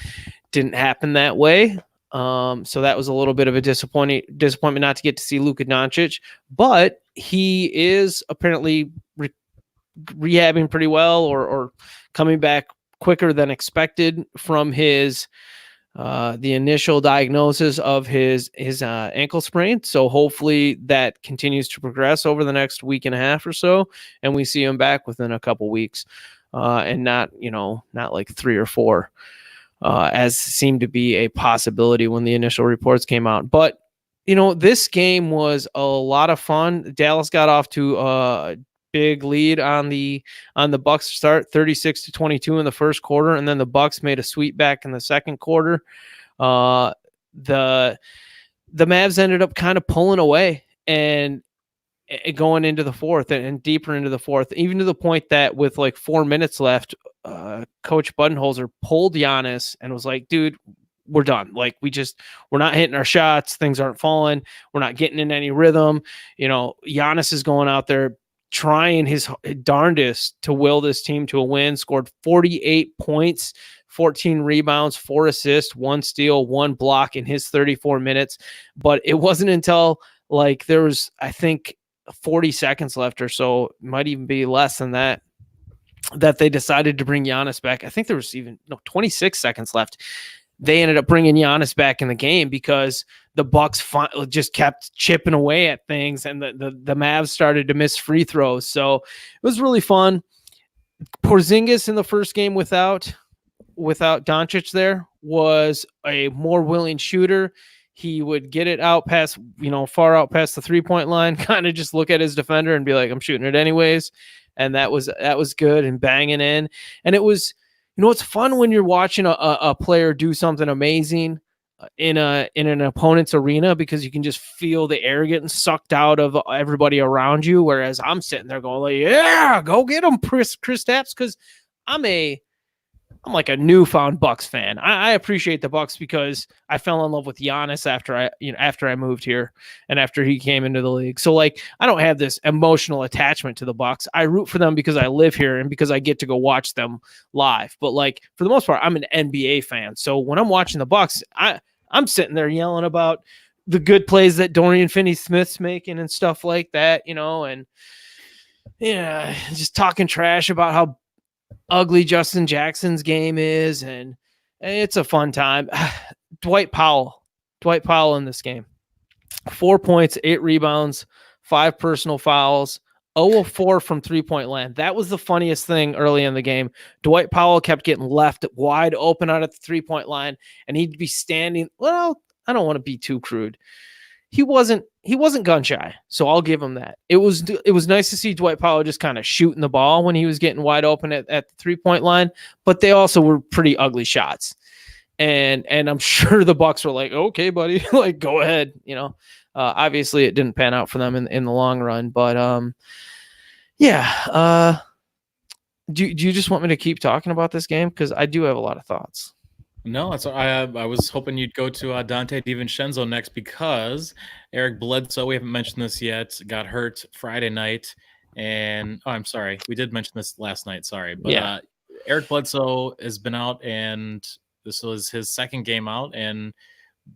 Didn't happen that way. So that was a little bit of a disappointment not to get to see Luka Doncic, but he is apparently rehabbing pretty well or coming back quicker than expected from his the initial diagnosis of his ankle sprain. So hopefully that continues to progress over the next week and a half or so, and we see him back within a couple weeks, and not like 3 or 4, as seemed to be a possibility when the initial reports came out. But this game was a lot of fun. Dallas got off to big lead on the Bucks start, 36-22 in the first quarter, and then the Bucks made a sweep back in the second quarter. The Mavs ended up kind of pulling away and going into the fourth and deeper into the fourth, even to the point that with like 4 minutes left, Coach Budenholzer pulled Giannis and was like, dude, we're done. Like we're not hitting our shots. Things aren't falling. We're not getting in any rhythm. Giannis is going out there trying his darndest to will this team to a win, scored 48 points, 14 rebounds, 4 assists, 1 steal, 1 block in his 34 minutes. But it wasn't until like there was, I think, 40 seconds left or so, might even be less than that, that they decided to bring Giannis back. I think there was 26 seconds left. They ended up bringing Giannis back in the game because the Bucks just kept chipping away at things, and the Mavs started to miss free throws. So it was really fun. Porzingis in the first game without Doncic there was a more willing shooter. He would get it out past, far out past the 3-point line, kind of just look at his defender and be like, I'm shooting it anyways. And that was good and banging in. And it was, it's fun when you're watching a player do something amazing in an opponent's arena, because you can just feel the air getting sucked out of everybody around you. Whereas I'm sitting there going like, yeah, go get him, Chris Stapps. Cause I'm like a newfound Bucks fan. I appreciate the Bucks because I fell in love with Giannis after I moved here and after he came into the league. So like, I don't have this emotional attachment to the Bucks. I root for them because I live here and because I get to go watch them live. But like, for the most part, I'm an NBA fan. So when I'm watching the Bucks, I'm sitting there yelling about the good plays that Dorian Finney-Smith's making and stuff like that, and just talking trash about how ugly Justin Jackson's game is, and it's a fun time. Dwight Powell in this game, 4 points, 8 rebounds, 5 personal fouls, 0 of 4 from 3-point land. That was the funniest thing early in the game. Dwight Powell kept getting left wide open out at the 3-point line, and he'd be standing. Well, I don't want to be too crude. He wasn't gun shy, so I'll give him that. It was nice to see Dwight Powell just kind of shooting the ball when he was getting wide open at the 3-point line, but they also were pretty ugly shots. And I'm sure the Bucks were like, okay, buddy, like go ahead, obviously it didn't pan out for them in the long run, but yeah. Do you just want me to keep talking about this game? Because I do have a lot of thoughts. No, I was hoping you'd go to Dante DiVincenzo next because Eric Bledsoe, we haven't mentioned this yet, got hurt Friday night. And I'm sorry, we did mention this last night. Sorry. But yeah. Eric Bledsoe has been out, and this was his second game out. And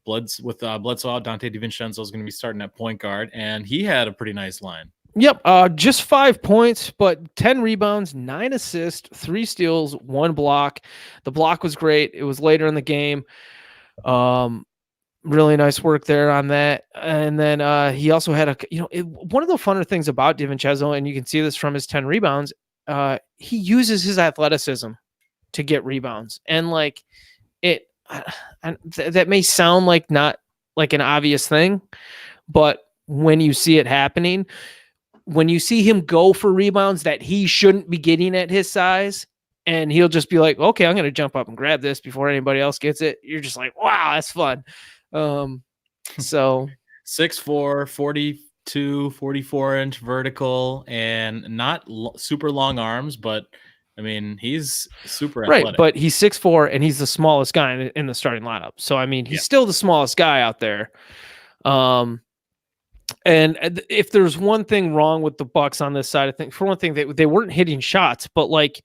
Bledsoe out, Dante DiVincenzo is going to be starting at point guard. And he had a pretty nice line. Yep, just 5 points, but 10 rebounds, 9 assists, 3 steals, 1 block. The block was great. It was later in the game. Really nice work there on that. And then he also had one of the funner things about DiVincenzo, and you can see this from his 10 rebounds, he uses his athleticism to get rebounds. And that may sound like not like an obvious thing, but when you see it happening, when you see him go for rebounds that he shouldn't be getting at his size, and he'll just be like, okay, I'm going to jump up and grab this before anybody else gets it. You're just like, wow, that's fun. So 6'4", 42, 44-inch vertical, and not super long arms, but I mean, he's super athletic. Right, but he's 6'4", and he's the smallest guy in the starting lineup. So, I mean, he's still the smallest guy out there. And if there's one thing wrong with the Bucks on this side, I think for one thing, they weren't hitting shots, but like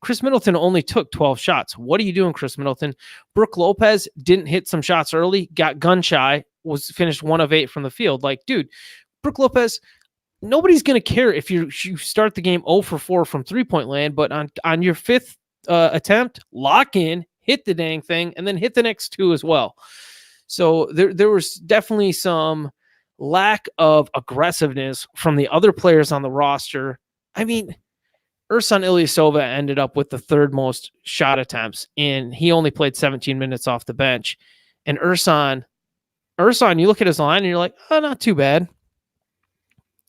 Chris Middleton only took 12 shots. What are you doing, Chris Middleton? Brooke Lopez didn't hit some shots early, got gun shy, was finished 1 of 8 from the field. Like, dude, Brooke Lopez, nobody's going to care if you start the game 0 for 4 from 3-point land, but on your 5th attempt, lock in, hit the dang thing, and then hit the next 2 as well. So there was definitely some lack of aggressiveness from the other players on the roster. I mean, Ersan Ilyasova ended up with the 3rd most shot attempts, and he only played 17 minutes off the bench. And Ersan, you look at his line and you're like, oh, not too bad.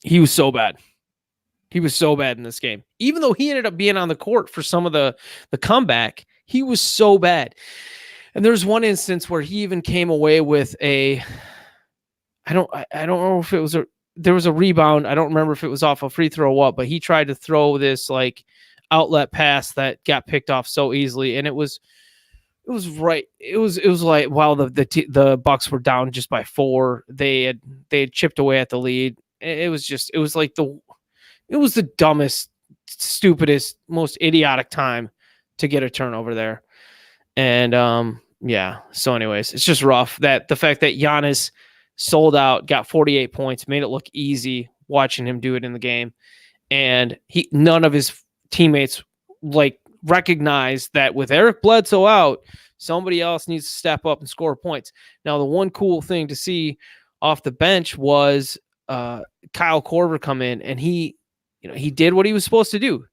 He was so bad. He was so bad in this game. Even though he ended up being on the court for some of the comeback, he was so bad. And there's one instance where he even came away with I don't know if it was there was a rebound. I don't remember if it was off a free throw or what, but he tried to throw this like outlet pass that got picked off so easily. And it was right. It was like, while the Bucks were down just by 4, they had chipped away at the lead. It was the dumbest, stupidest, most idiotic time to get a turnover there. And yeah. So anyways, it's just rough that the fact that Giannis sold out, got 48 points, made it look easy watching him do it in the game. And none of his teammates recognized that with Eric Bledsoe out, somebody else needs to step up and score points. Now, the one cool thing to see off the bench was Kyle Korver come in, and he did what he was supposed to do.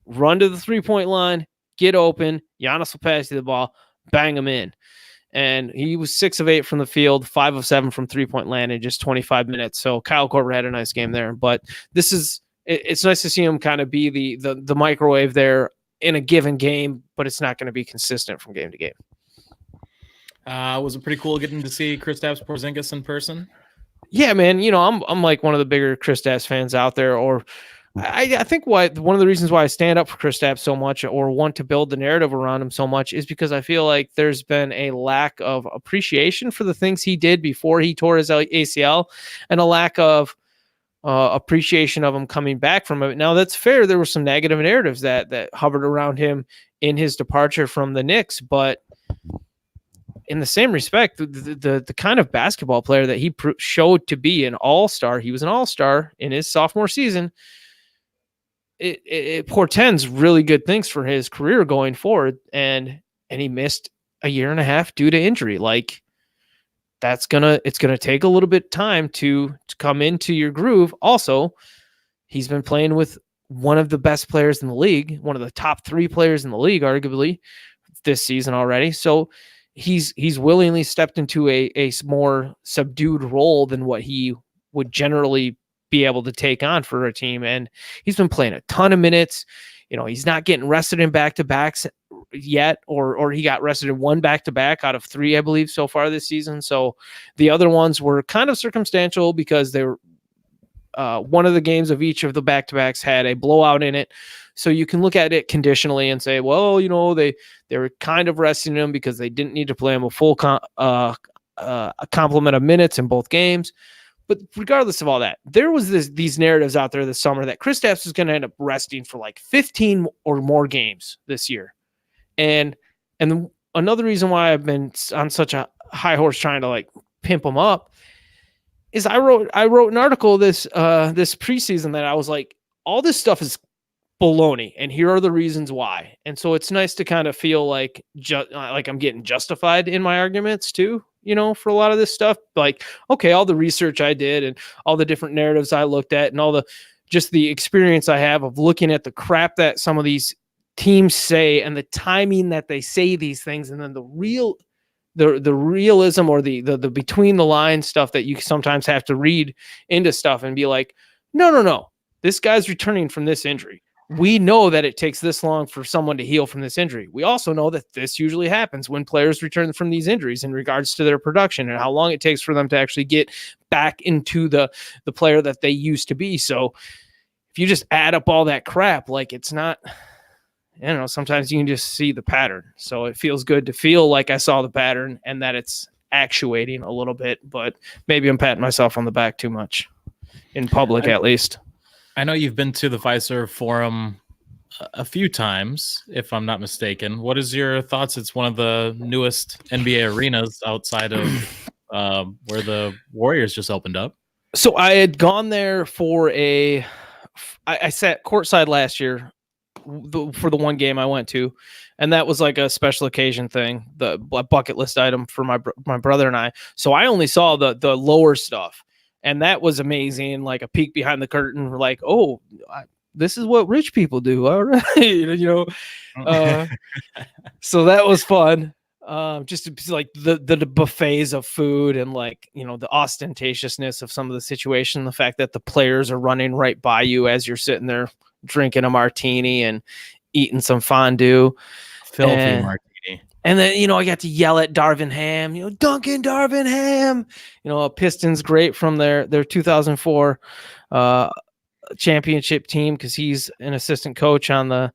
Run to the 3-point line, get open, Giannis will pass you the ball, bang him in. And he was 6 of 8 from the field, 5 of 7 from 3-point land in just 25 minutes. So Kyle Korver had a nice game there. But it's nice to see him kind of be the microwave there in a given game, but it's not going to be consistent from game to game. Was it pretty cool getting to see Kristaps Porzingis in person? Yeah, man. I'm like one of the bigger Kristaps fans out there, or I think one of the reasons why I stand up for Kristaps so much or want to build the narrative around him so much is because I feel like there's been a lack of appreciation for the things he did before he tore his ACL, and a lack of appreciation of him coming back from it. Now, that's fair. There were some negative narratives that hovered around him in his departure from the Knicks, but in the same respect, the kind of basketball player that he showed to be an all-star, he was an all-star in his sophomore season. It portends really good things for his career going forward, and he missed a year and a half due to injury. Like, it's gonna take a little bit of time to come into your groove. Also, He's been playing with one of the best players in the league, one of the top 3 players in the league, arguably this season already. So he's willingly stepped into a more subdued role than what he would generally be able to take on for a team. And he's been playing a ton of minutes. He's not getting rested in back-to-backs yet, or he got rested in 1 back-to-back out of 3, I believe, so far this season. So the other ones were kind of circumstantial because they were one of the games of each of the back-to-backs had a blowout in it. So you can look at it conditionally and say, well, they were kind of resting him because they didn't need to play him a full complement of minutes in both games. But regardless of all that, there was these narratives out there this summer that Kristaps is going to end up resting for like 15 or more games this year. And another reason why I've been on such a high horse trying to like pimp him up is I wrote an article this preseason that I was like, all this stuff is baloney, and here are the reasons why. And so it's nice to kind of feel like I'm getting justified in my arguments too, for a lot of this stuff. Like, okay, all the research I did and all the different narratives I looked at and all the experience I have of looking at the crap that some of these teams say and the timing that they say these things, and then the realism or the between the lines stuff that you sometimes have to read into stuff and be like, no, this guy's returning from this injury. We know that it takes this long for someone to heal from this injury. We also know that this usually happens when players return from these injuries in regards to their production and how long it takes for them to actually get back into the player that they used to be. So if you just add up all that crap, like it's not, sometimes you can just see the pattern. So it feels good to feel like I saw the pattern and that it's actuating a little bit, but maybe I'm patting myself on the back too much in public, at least. I know you've been to the Fiserv Forum a few times, if I'm not mistaken. What is your thoughts? It's one of the newest NBA arenas outside of where the Warriors just opened up. So I had gone there for I sat courtside last year for the one game I went to, and that was like a special occasion thing, the bucket list item for my brother and I. So I only saw the lower stuff. And that was amazing, like a peek behind the curtain. We're like, oh, this is what rich people do. All right. So that was fun. Just like the buffets of food and like, the ostentatiousness of some of the situation, the fact that the players are running right by you as you're sitting there drinking a martini and eating some fondue. Filthy martini. And then, I got to yell at Darvin Ham, Duncan Darvin Ham, a Pistons great from their 2004 championship team, because he's an assistant coach on the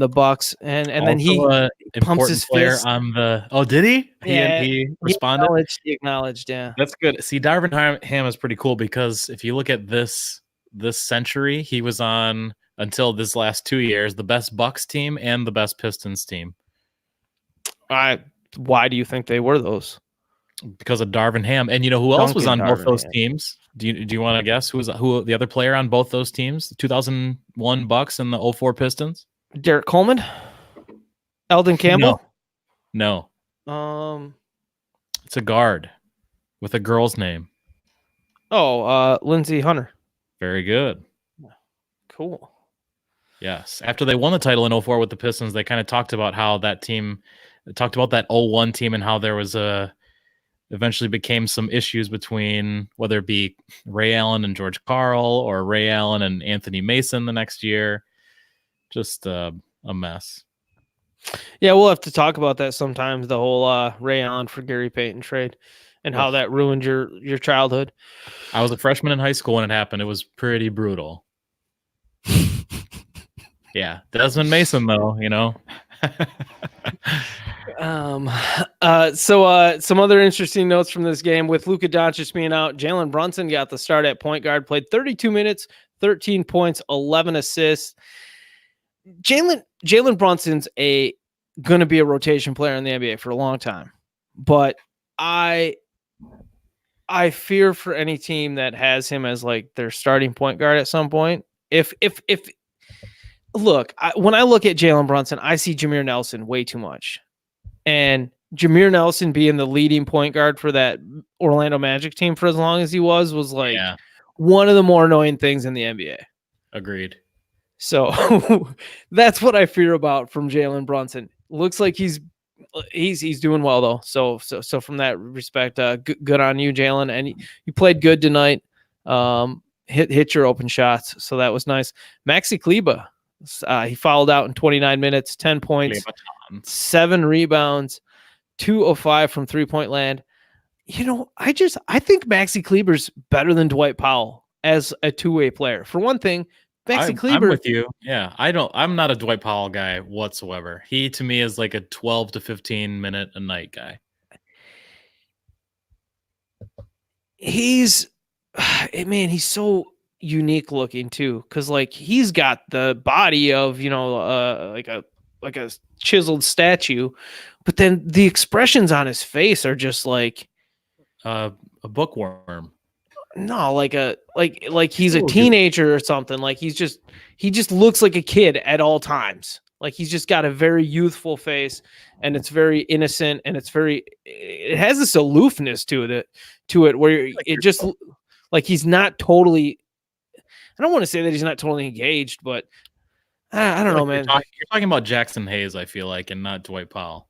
Bucks. And then he pumps his fist on the. Oh, did he? Yeah, he responded. He acknowledged. Yeah, that's good. See, Darvin Ham is pretty cool because if you look at this century, he was on, until this last 2 years, the best Bucks team and the best Pistons team. Why do you think they were those? Because of Darvin Ham. And who else was on both those teams? Do you want to guess who the other player on both those teams? The 2001 Bucks and the 2004 Pistons? Derek Coleman? Eldon Campbell? No. It's a guard with a girl's name. Oh, Lindsey Hunter. Very good. Cool. Yes. After they won the title in 2004 with the Pistons, they kind of talked about how that team talked about that 2001 team and how there was eventually became some issues between whether it be Ray Allen and George Karl or Ray Allen and Anthony Mason the next year. Just a mess. Yeah, we'll have to talk about that sometimes, the whole Ray Allen for Gary Payton trade and how that ruined your childhood. I was a freshman in high school when it happened. It was pretty brutal. Yeah, Desmond Mason, though, So some other interesting notes from this game with Luka Doncic being out. Jalen Brunson got the start at point guard, played 32 minutes, 13 points, 11 assists. Jalen Brunson's going to be a rotation player in the NBA for a long time, but I fear for any team that has him as like their starting point guard at some point. When I look at Jalen Brunson, I see Jameer Nelson way too much. And Jameer Nelson being the leading point guard for that Orlando Magic team for as long as he was like one of the more annoying things in the NBA. Agreed. So that's what I fear about from Jalen Brunson. Looks like he's doing well though. So from that respect, good on you, Jalen. And you played good tonight. Hit your open shots, so that was nice. Maxi Kleba, he fouled out in 29 minutes, 10 points, 7 rebounds, 2 of 5 from 3-point land. I think Maxi Kleber's better than Dwight Powell as a two-way player. For one thing, Maxi Kleber. I'm with you. Yeah, I'm not a Dwight Powell guy whatsoever. He to me is like a 12 to 15 minute a night guy. He's so unique looking too, because like he's got the body of like a chiseled statue, but then the expressions on his face are just like a bookworm. No, like he's a teenager or something. Like he just looks like a kid at all times. Like he's just got a very youthful face, and it's very innocent, and it has this aloofness to it where it just like he's not totally. I don't want to say that he's not totally engaged, but I don't know, man. You're talking about Jackson Hayes, I feel like, and not Dwight Powell.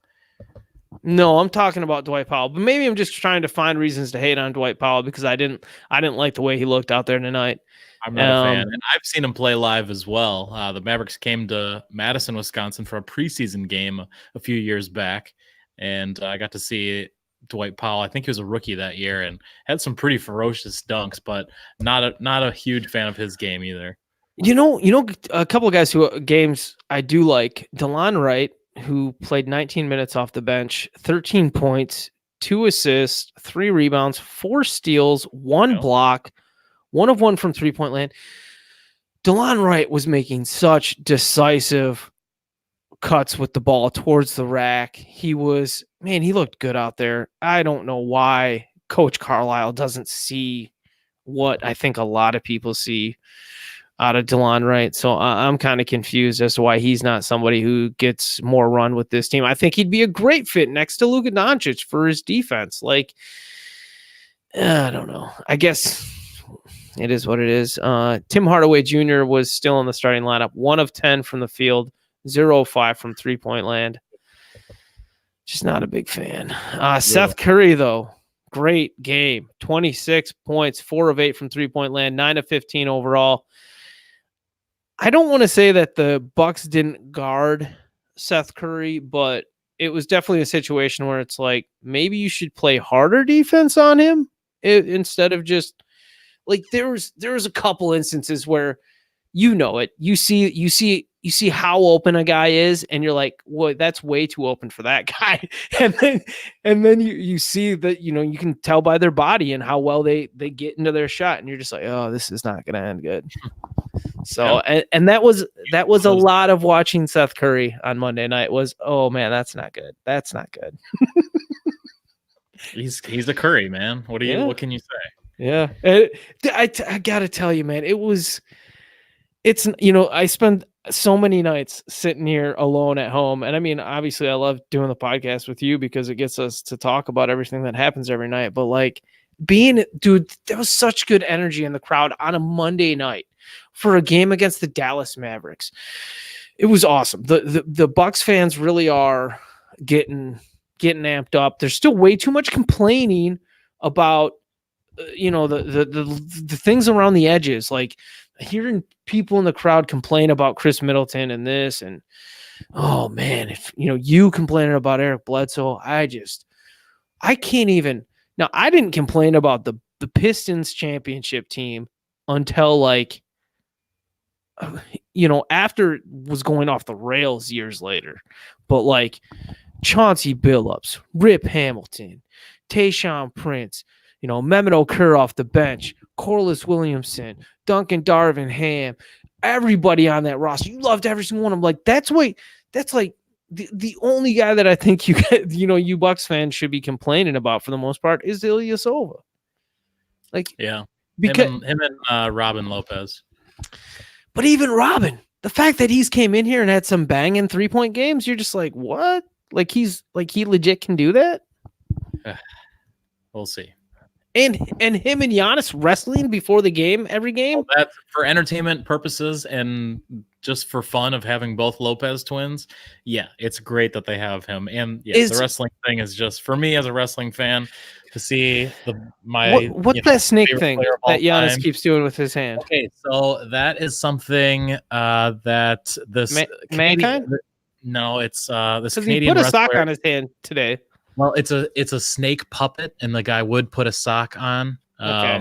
No, I'm talking about Dwight Powell, but maybe I'm just trying to find reasons to hate on Dwight Powell because I didn't like the way he looked out there tonight. I'm not a fan, and I've seen him play live as well. The Mavericks came to Madison, Wisconsin for a preseason game a few years back, and I got to see Dwight Powell. I think he was a rookie that year and had some pretty ferocious dunks, but not a huge fan of his game either. A couple of guys games I do like. DeLon Wright, who played 19 minutes off the bench, 13 points, 2 assists, 3 rebounds, 4 steals, 1 block, 1 of 1 from 3-point land. DeLon Wright was making such decisive cuts with the ball towards the rack. He looked good out there. I don't know why Coach Carlisle doesn't see what I think a lot of people see out of DeLon Wright. So I'm kind of confused as to why he's not somebody who gets more run with this team. I think he'd be a great fit next to Luka Doncic for his defense. Like, I don't know. I guess it is what it is. Tim Hardaway Jr. was still in the starting lineup. 1 of 10 from the field, 0 of 5 from 3-point land. Just not a big fan. Seth Curry, though, great game. 26 points, 4 of 8 from 3-point land, 9 of 15 overall. I don't want to say that the Bucks didn't guard Seth Curry, but it was definitely a situation where it's like maybe you should play harder defense on him instead of just like there was a couple instances where you see how open a guy is, and you're like, well, that's way too open for that guy. and then you see that, you can tell by their body and how well they get into their shot. And you're just like, oh, this is not going to end good. So, and that was a lot of watching Seth Curry on Monday night was, oh man, that's not good. That's not good. He's a Curry, man. What can you say? Yeah. I got to tell you, man, I spend so many nights sitting here alone at home. And I mean, obviously I love doing the podcast with you because it gets us to talk about everything that happens every night. But like dude, there was such good energy in the crowd on a Monday night for a game against the Dallas Mavericks. It was awesome. The Bucks fans really are getting amped up. There's still way too much complaining about, the things around the edges, like hearing people in the crowd complain about Chris Middleton and this, and oh man, if you complaining about Eric Bledsoe, I can't even. Now, I didn't complain about the Pistons championship team until after it was going off the rails years later. But like Chauncey Billups, Rip Hamilton, Tayshaun Prince, Mehmet Okur off the bench, Corliss Williamson, Duncan Darvin Ham, everybody on that roster. You loved every single one. I'm like, that's like the only guy that I think you Bucks fans should be complaining about for the most part is Ilyasova. Like, yeah, because him and Robin Lopez. But even Robin, the fact that he's came in here and had some banging 3-point games, you're just like, what? Like he legit can do that? We'll see. And him and Giannis wrestling before the game, every game. That's for entertainment purposes and just for fun of having both Lopez twins. Yeah, it's great that they have him. And the wrestling thing is just for me as a wrestling fan to see what's that snake thing that Giannis keeps doing with his hand. Okay, so that is something that this Mankind. No, it's this Canadian. He put a sock on his hand today. Well, it's a snake puppet, and the guy would put a sock on. Okay.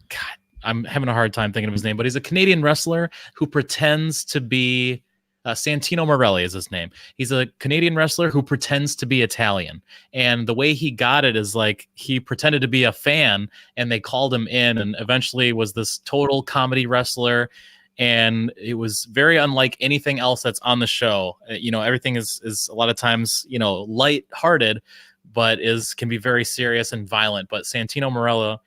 God, I'm having a hard time thinking of his name, but he's a Canadian wrestler who pretends to be Santino Morelli is his name. He's a Canadian wrestler who pretends to be Italian. And the way he got it is like he pretended to be a fan and they called him in and eventually was this total comedy wrestler. And it was very unlike anything else that's on the show. Everything is a lot of times, light-hearted, but can be very serious and violent. But Santino Morello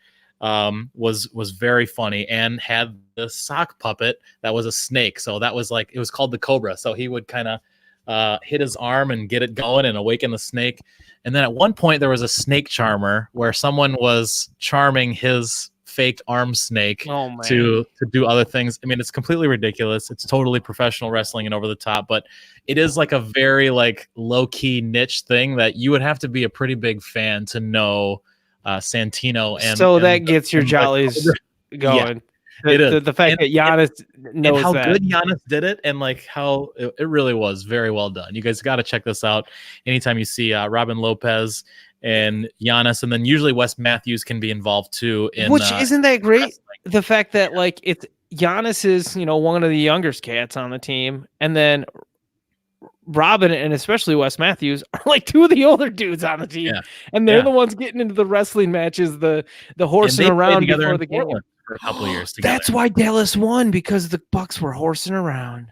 was very funny and had the sock puppet that was a snake. So that was it was called the Cobra. So he would kind of hit his arm and get it going and awaken the snake. And then at one point there was a snake charmer where someone was charming his faked arm snake to do other things. I mean, it's completely ridiculous. It's totally professional wrestling and over the top, but it is like a very low-key niche thing that you would have to be a pretty big fan to know Santino. And that gets your jollies going. Yeah, the fact that Giannis knows how that. good Giannis did it, and how it really was very well done. You guys got to check this out anytime you see Robin Lopez and Giannis, and then usually Wes Matthews can be involved too. Which isn't that great? Wrestling. The fact that it's Giannis is one of the youngest cats on the team, and then Robin and especially Wes Matthews are two of the older dudes on the team, and they're the ones getting into the wrestling matches, the horsing around before the game for a couple of years together. That's why Dallas won, because the Bucks were horsing around.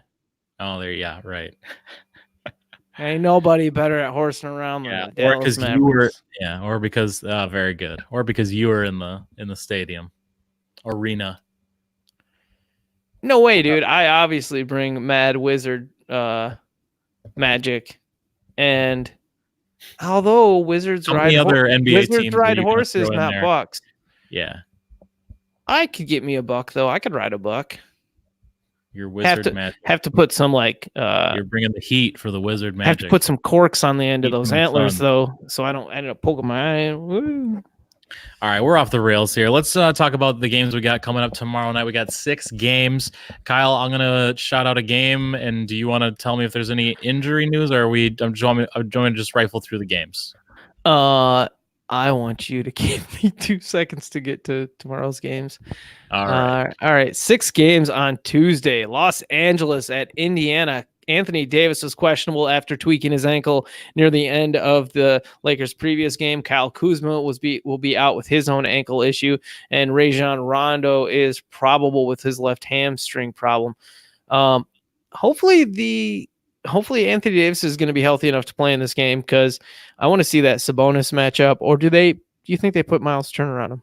Oh, right. Ain't nobody better at horsing around than the Dallas Mavericks. Or because very good, or because you were in the stadium arena. No way, dude. I obviously bring Mad Wizard magic, and although Wizards ride horses, not bucks. Yeah, I could get me a buck though. I could ride a buck. Your wizard magic. Have to put some you're bringing the heat for the wizard magic. Have to put some corks on the end of those antlers though, so I don't end up poking my eye. Woo. All right, we're off the rails here. Let's talk about the games we got coming up tomorrow night. We got 6 games. Kyle, I'm gonna shout out a game, and do you want to tell me if there's any injury news, or do you want me to just rifle through the games? I want you to give me 2 seconds to get to tomorrow's games. All right. All right. 6 games on Tuesday. Los Angeles at Indiana. Anthony Davis was questionable after tweaking his ankle near the end of the Lakers' previous game. Kyle Kuzma will be out with his own ankle issue, and Rajon Rondo is probable with his left hamstring problem. Hopefully Anthony Davis is going to be healthy enough to play in this game, because I want to see that Sabonis matchup. Or do you think they put Miles Turner on him?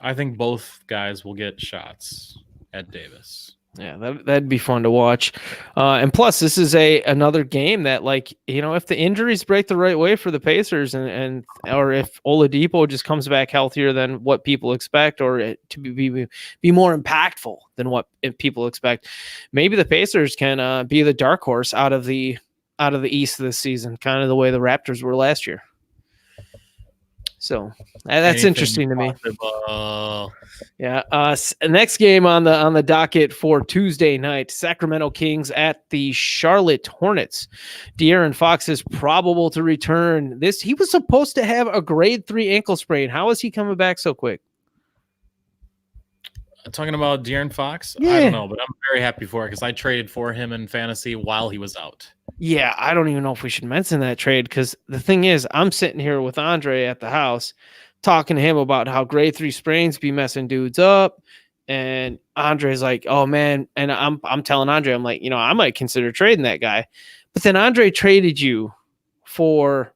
I think both guys will get shots at Davis. Yeah, that'd be fun to watch. And plus, this is another game that, if the injuries break the right way for the Pacers, or if Oladipo just comes back healthier than what people expect, or to be more impactful than what people expect, maybe the Pacers can be the dark horse out of the East this season, kind of the way the Raptors were last year. So that's interesting to me. Yeah. Next game on the docket for Tuesday night: Sacramento Kings at the Charlotte Hornets. De'Aaron Fox is probable to return. He was supposed to have a grade 3 ankle sprain. How is he coming back so quick? Talking about De'Aaron Fox? Yeah. I don't know, but I'm very happy for it because I traded for him in fantasy while he was out. Yeah, I don't even know if we should mention that trade, because the thing is, I'm sitting here with Andre at the house talking to him about how grade 3 sprains be messing dudes up, and Andre's like, oh man, and I'm telling Andre, I'm like, I might consider trading that guy. But then Andre traded you for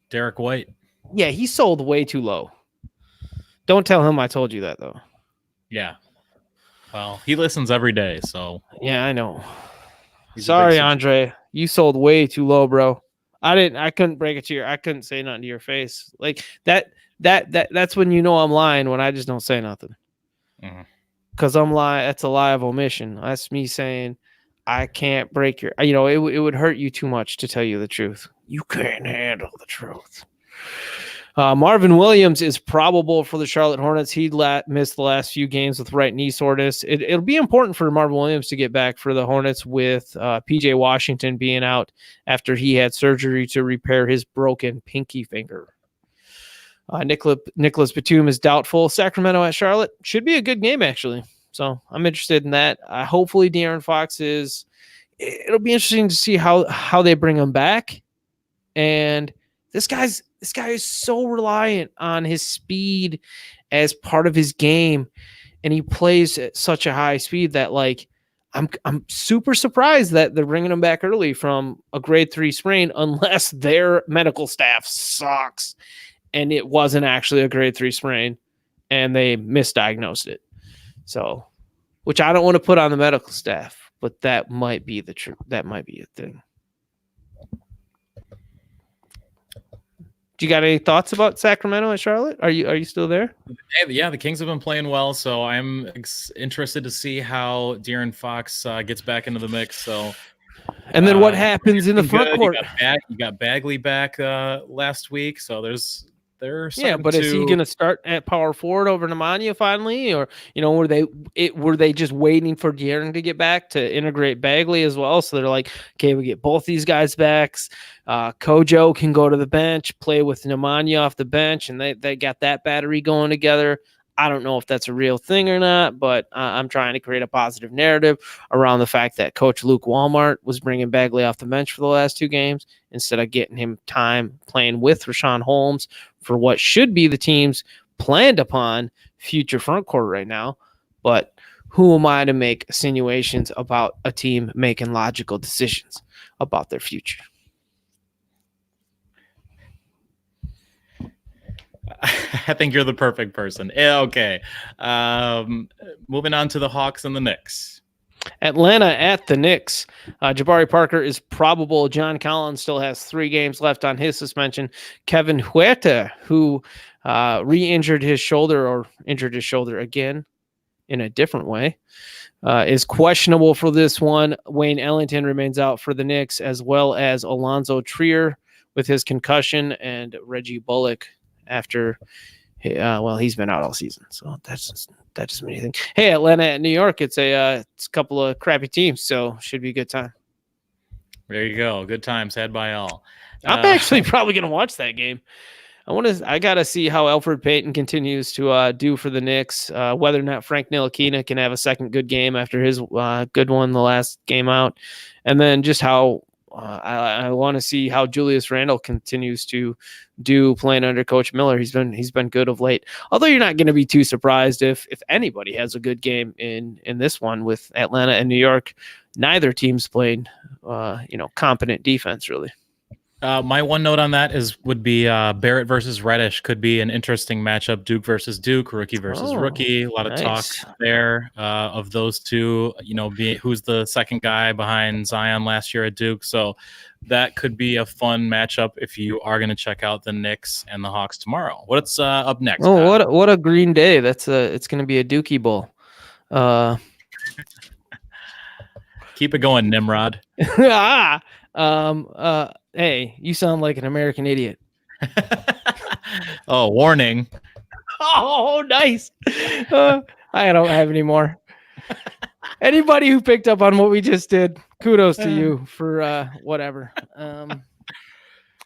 Derek White. Yeah, he sold way too low. Don't tell him I told you that though. Yeah. Well, he listens every day, so. Yeah, I know. Sorry, Andre. You sold way too low, bro. I couldn't break it to I couldn't say nothing to your face. Like that that's when you know I'm lying, when I just don't say nothing. Because I'm lying. That's a lie of omission. That's me saying I can't break your. You know, it would hurt you too much to tell you the truth. You can't handle the truth. Marvin Williams is probable for the Charlotte Hornets. He missed the last few games with right knee soreness. It'll be important for Marvin Williams to get back for the Hornets with PJ Washington being out after he had surgery to repair his broken pinky finger. Nicholas Batum is doubtful. Sacramento at Charlotte should be a good game, actually. So I'm interested in that. Hopefully De'Aaron Fox is. It'll be interesting to see how they bring him back. And this guy is so reliant on his speed as part of his game, and he plays at such a high speed that like I'm super surprised that they're bringing him back early from a grade 3 sprain, unless their medical staff sucks and it wasn't actually a grade 3 sprain and they misdiagnosed it. So, which I don't want to put on the medical staff, but that might be the truth. That might be a thing. Do you got any thoughts about Sacramento and Charlotte? Are you still there? Yeah, the Kings have been playing well, so I'm interested to see how De'Aaron Fox gets back into the mix. So, and then what happens in the front court? You got Bagley back last week, so there's. Yeah, but is he going to start at power forward over Nemanja finally, or were they just waiting for De'Aaron to get back to integrate Bagley as well? So they're like, okay, we get both these guys back. Kojo can go to the bench, play with Nemanja off the bench, and they got that battery going together. I don't know if that's a real thing or not, but I'm trying to create a positive narrative around the fact that Coach Luke Walmart was bringing Bagley off the bench for the last 2 games instead of getting him time playing with Rashawn Holmes for what should be the team's planned upon future front court right now. But who am I to make insinuations about a team making logical decisions about their future? I think you're the perfect person. Okay. Moving on to the Hawks and the Knicks. Atlanta at the Knicks. Jabari Parker is probable. John Collins still has 3 games left on his suspension. Kevin Huerta, who re-injured his shoulder or injured his shoulder again in a different way, is questionable for this one. Wayne Ellington remains out for the Knicks, as well as Alonzo Trier with his concussion, and Reggie Bullock after he's been out all season. So that doesn't mean anything. Hey, Atlanta at New York, it's a couple of crappy teams, so should be a good time. There you go. Good times had by all. I'm actually probably going to watch that game. I got to see how Elfrid Payton continues to do for the Knicks, whether or not Frank Ntilikina can have a second good game after his good one the last game out. And then just how I want to see how Julius Randle continues to do playing under Coach Miller. He's been good of late. Although you're not going to be too surprised if anybody has a good game in this one with Atlanta and New York. Neither team's played competent defense really. My one note on that would be Barrett versus Reddish could be an interesting matchup. Duke versus Duke, rookie versus rookie. A lot of talk there of those two. Who's the second guy behind Zion last year at Duke? So that could be a fun matchup if you are going to check out the Knicks and the Hawks tomorrow. What's up next? Oh, what a green day! It's going to be a Dookie Bowl. Keep it going, Nimrod. Hey, you sound like an American idiot. Oh, warning. Oh, nice. I don't have any more. Anybody who picked up on what we just did, kudos to you for whatever.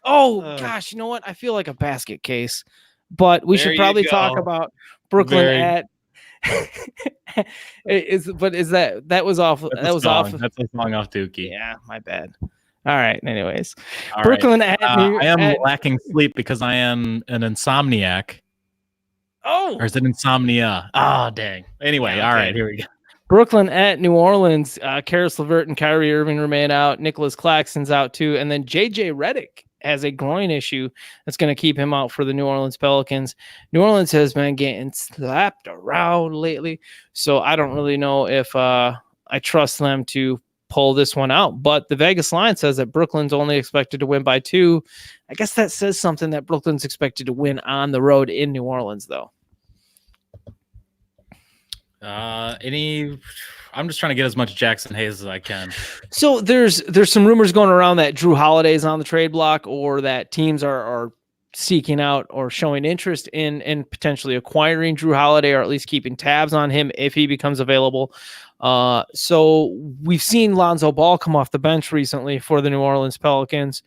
Gosh, you know what? I feel like a basket case, but we should probably talk about Brooklyn at that was off. That was off. That's a song off Dookie. Yeah, my bad. All right. Anyways, all Brooklyn right. I am lacking sleep because I am an insomniac. Oh, or is it insomnia? Oh, dang. Anyway, all right, here we go. Brooklyn at New Orleans. Karis LeVert and Kyrie Irving remain out. Nicholas Claxton's out too, and then JJ Redick has a groin issue that's going to keep him out for the New Orleans Pelicans. New Orleans has been getting slapped around lately, so I don't really know if I trust them to pull this one out. But the Vegas line says that Brooklyn's only expected to win by 2. I guess that says something that Brooklyn's expected to win on the road in New Orleans, though. I'm just trying to get as much Jackson Hayes as I can. So there's some rumors going around that Drew Holiday's on the trade block, or that teams are seeking out or showing interest in potentially acquiring Drew Holiday, or at least keeping tabs on him if he becomes available. So we've seen Lonzo Ball come off the bench recently for the New Orleans Pelicans.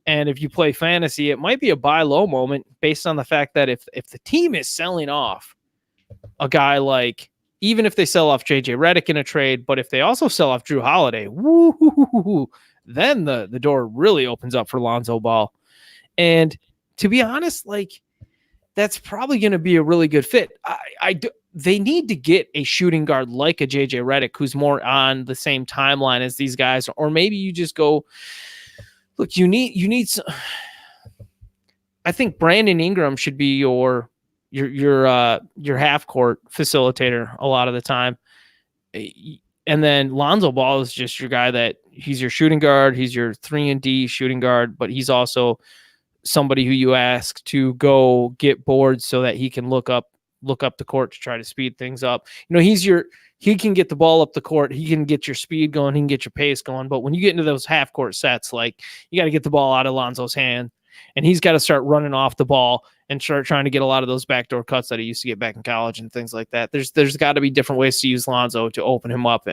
And if you play fantasy, it might be a buy low moment based on the fact that if the team is selling off a guy like, even if they sell off JJ Redick in a trade, but if they also sell off Drew Holiday, then the door really opens up for Lonzo Ball. And to be honest, like, that's probably going to be a really good fit. They need to get a shooting guard like a JJ Redick, who's more on the same timeline as these guys, or maybe you just go, look, you need some, I think Brandon Ingram should be your half court facilitator a lot of the time. And then Lonzo Ball is just your guy that he's your shooting guard. He's your 3-and-D shooting guard, but he's also somebody who you ask to go get boards so that he can look up the court to try to speed things up. You know, he can get the ball up the court. He can get your speed going. He can get your pace going. But when you get into those half court sets, like, you got to get the ball out of Lonzo's hand, and he's got to start running off the ball and start trying to get a lot of those backdoor cuts that he used to get back in college and things like that. There's got to be different ways to use Lonzo to open him up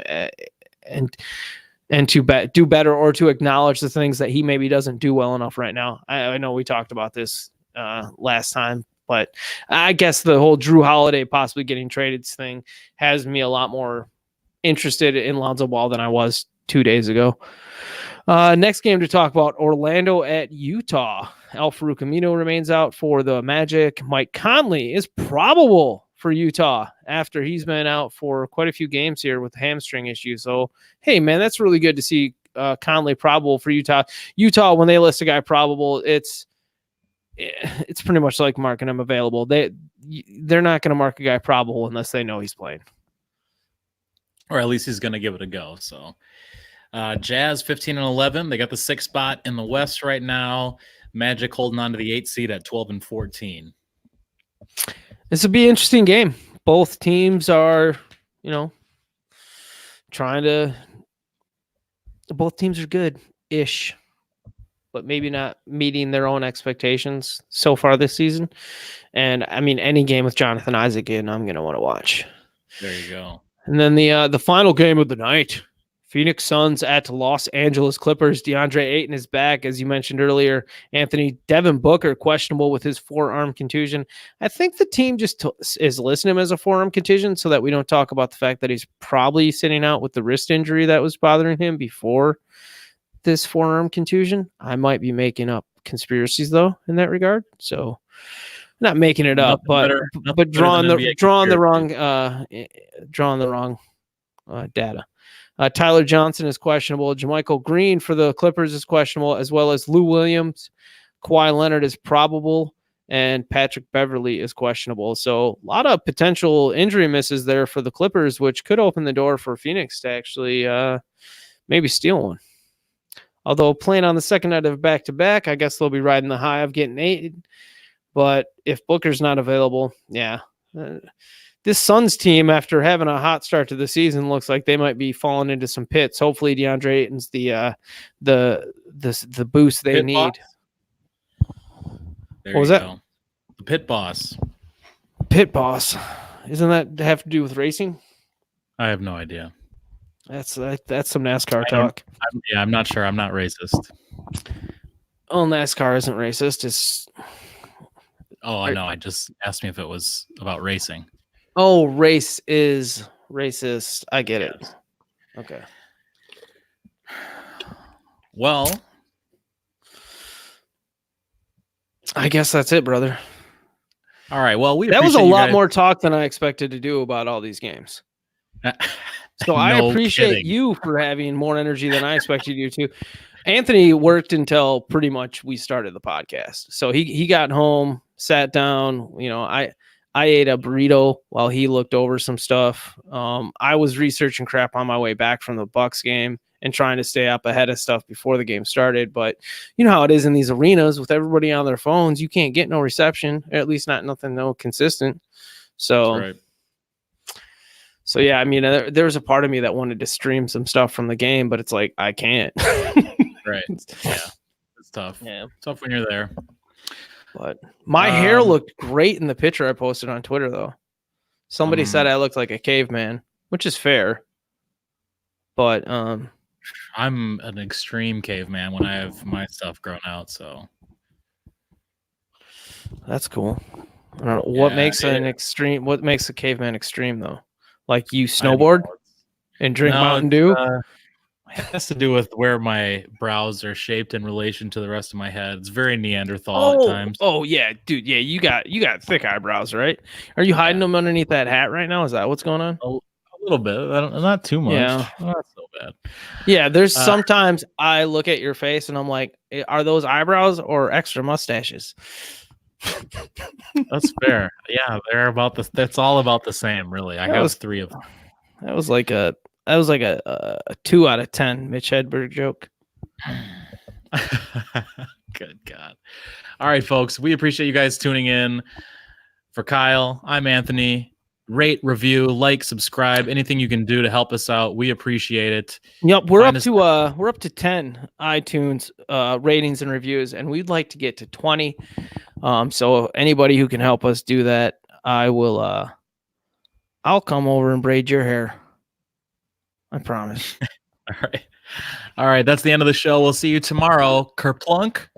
and to do better, or to acknowledge the things that he maybe doesn't do well enough right now. I know we talked about this last time, but I guess the whole Drew Holiday possibly getting traded thing has me a lot more interested in Lonzo Ball than I was 2 days ago. Next game to talk about, Orlando at Utah. Al-Farouq Amino remains out for the Magic. Mike Conley is probable for Utah after he's been out for quite a few games here with hamstring issues. So, hey, man, that's really good to see Conley probable for Utah. Utah, when they list a guy probable, it's pretty much like marking him available. They're not going to mark a guy probable unless they know he's playing. Or at least he's going to give it a go. So Jazz 15-11. They got the 6th spot in the West right now. Magic holding on to the 8th seed at 12-14. This will be an interesting game. Both teams are, both teams are good-ish, but maybe not meeting their own expectations so far this season. And I mean, any game with Jonathan Isaac in, I'm going to want to watch. There you go. And then the final game of the night, Phoenix Suns at Los Angeles Clippers. DeAndre Ayton is back, as you mentioned earlier. Devin Booker questionable with his forearm contusion. I think the team just is listing him as a forearm contusion so that we don't talk about the fact that he's probably sitting out with the wrist injury that was bothering him before this forearm contusion. I might be making up conspiracies though in that regard. So not making it up, but drawing the wrong data. Tyler Johnson is questionable. JaMychal Green for the Clippers is questionable, as well as Lou Williams. Kawhi Leonard is probable, and Patrick Beverley is questionable. So a lot of potential injury misses there for the Clippers, which could open the door for Phoenix to actually maybe steal one. Although playing on the second night of back-to-back, I guess they'll be riding the high of getting 8. But if Booker's not available, this Suns team, after having a hot start to the season, looks like they might be falling into some pits. Hopefully, DeAndre Ayton's the boost they pit need. Boss? There what was that? Go. The pit boss. Pit boss. Isn't that have to do with racing? I have no idea. That's some NASCAR talk. I'm not sure. I'm not racist. Oh, NASCAR isn't racist. It's. Oh, I know. I just asked me if it was about racing. Oh, race is racist. I get it. Okay. Well, I guess that's it, brother. All right. Well, that was a lot more talk than I expected to do about all these games. So I appreciate you for having more energy than I expected you to. Anthony worked until pretty much we started the podcast. So he got home, sat down. I ate a burrito while he looked over some stuff. I was researching crap on my way back from the Bucks game and trying to stay up ahead of stuff before the game started. But you know how it is in these arenas with everybody on their phones. You can't get no reception, or at least not nothing no consistent. So, That's right. so yeah, I mean, there was a part of me that wanted to stream some stuff from the game, but it's like I can't. Right. Yeah. It's tough. Yeah. Tough when you're there. But my hair looked great in the picture I posted on Twitter, though. Somebody said I looked like a caveman, which is fair. But I'm an extreme caveman when I have my stuff grown out, so that's cool. I don't know what makes an extreme. What makes a caveman extreme, though? Like you snowboard and drink Mountain Dew. It has to do with where my brows are shaped in relation to the rest of my head. It's very Neanderthal at times. Oh yeah, dude. Yeah, you got thick eyebrows, right? Are you hiding them underneath that hat right now? Is that what's going on? A little bit. Not too much. Yeah. Not so bad. Yeah, there's sometimes I look at your face and I'm like, are those eyebrows or extra mustaches? That's fair. Yeah, they're about the. That's all about the same, really. I have 3 of them. That was like a 2 out of 10 Mitch Hedberg joke. Good God. All right, folks. We appreciate you guys tuning in. For Kyle, I'm Anthony. Rate, review, like, subscribe, anything you can do to help us out. We appreciate it. Yep, we're up to 10 iTunes ratings and reviews, and we'd like to get to 20. So anybody who can help us do that, I'll come over and braid your hair. I promise. All right. That's the end of the show. We'll see you tomorrow. Kerplunk.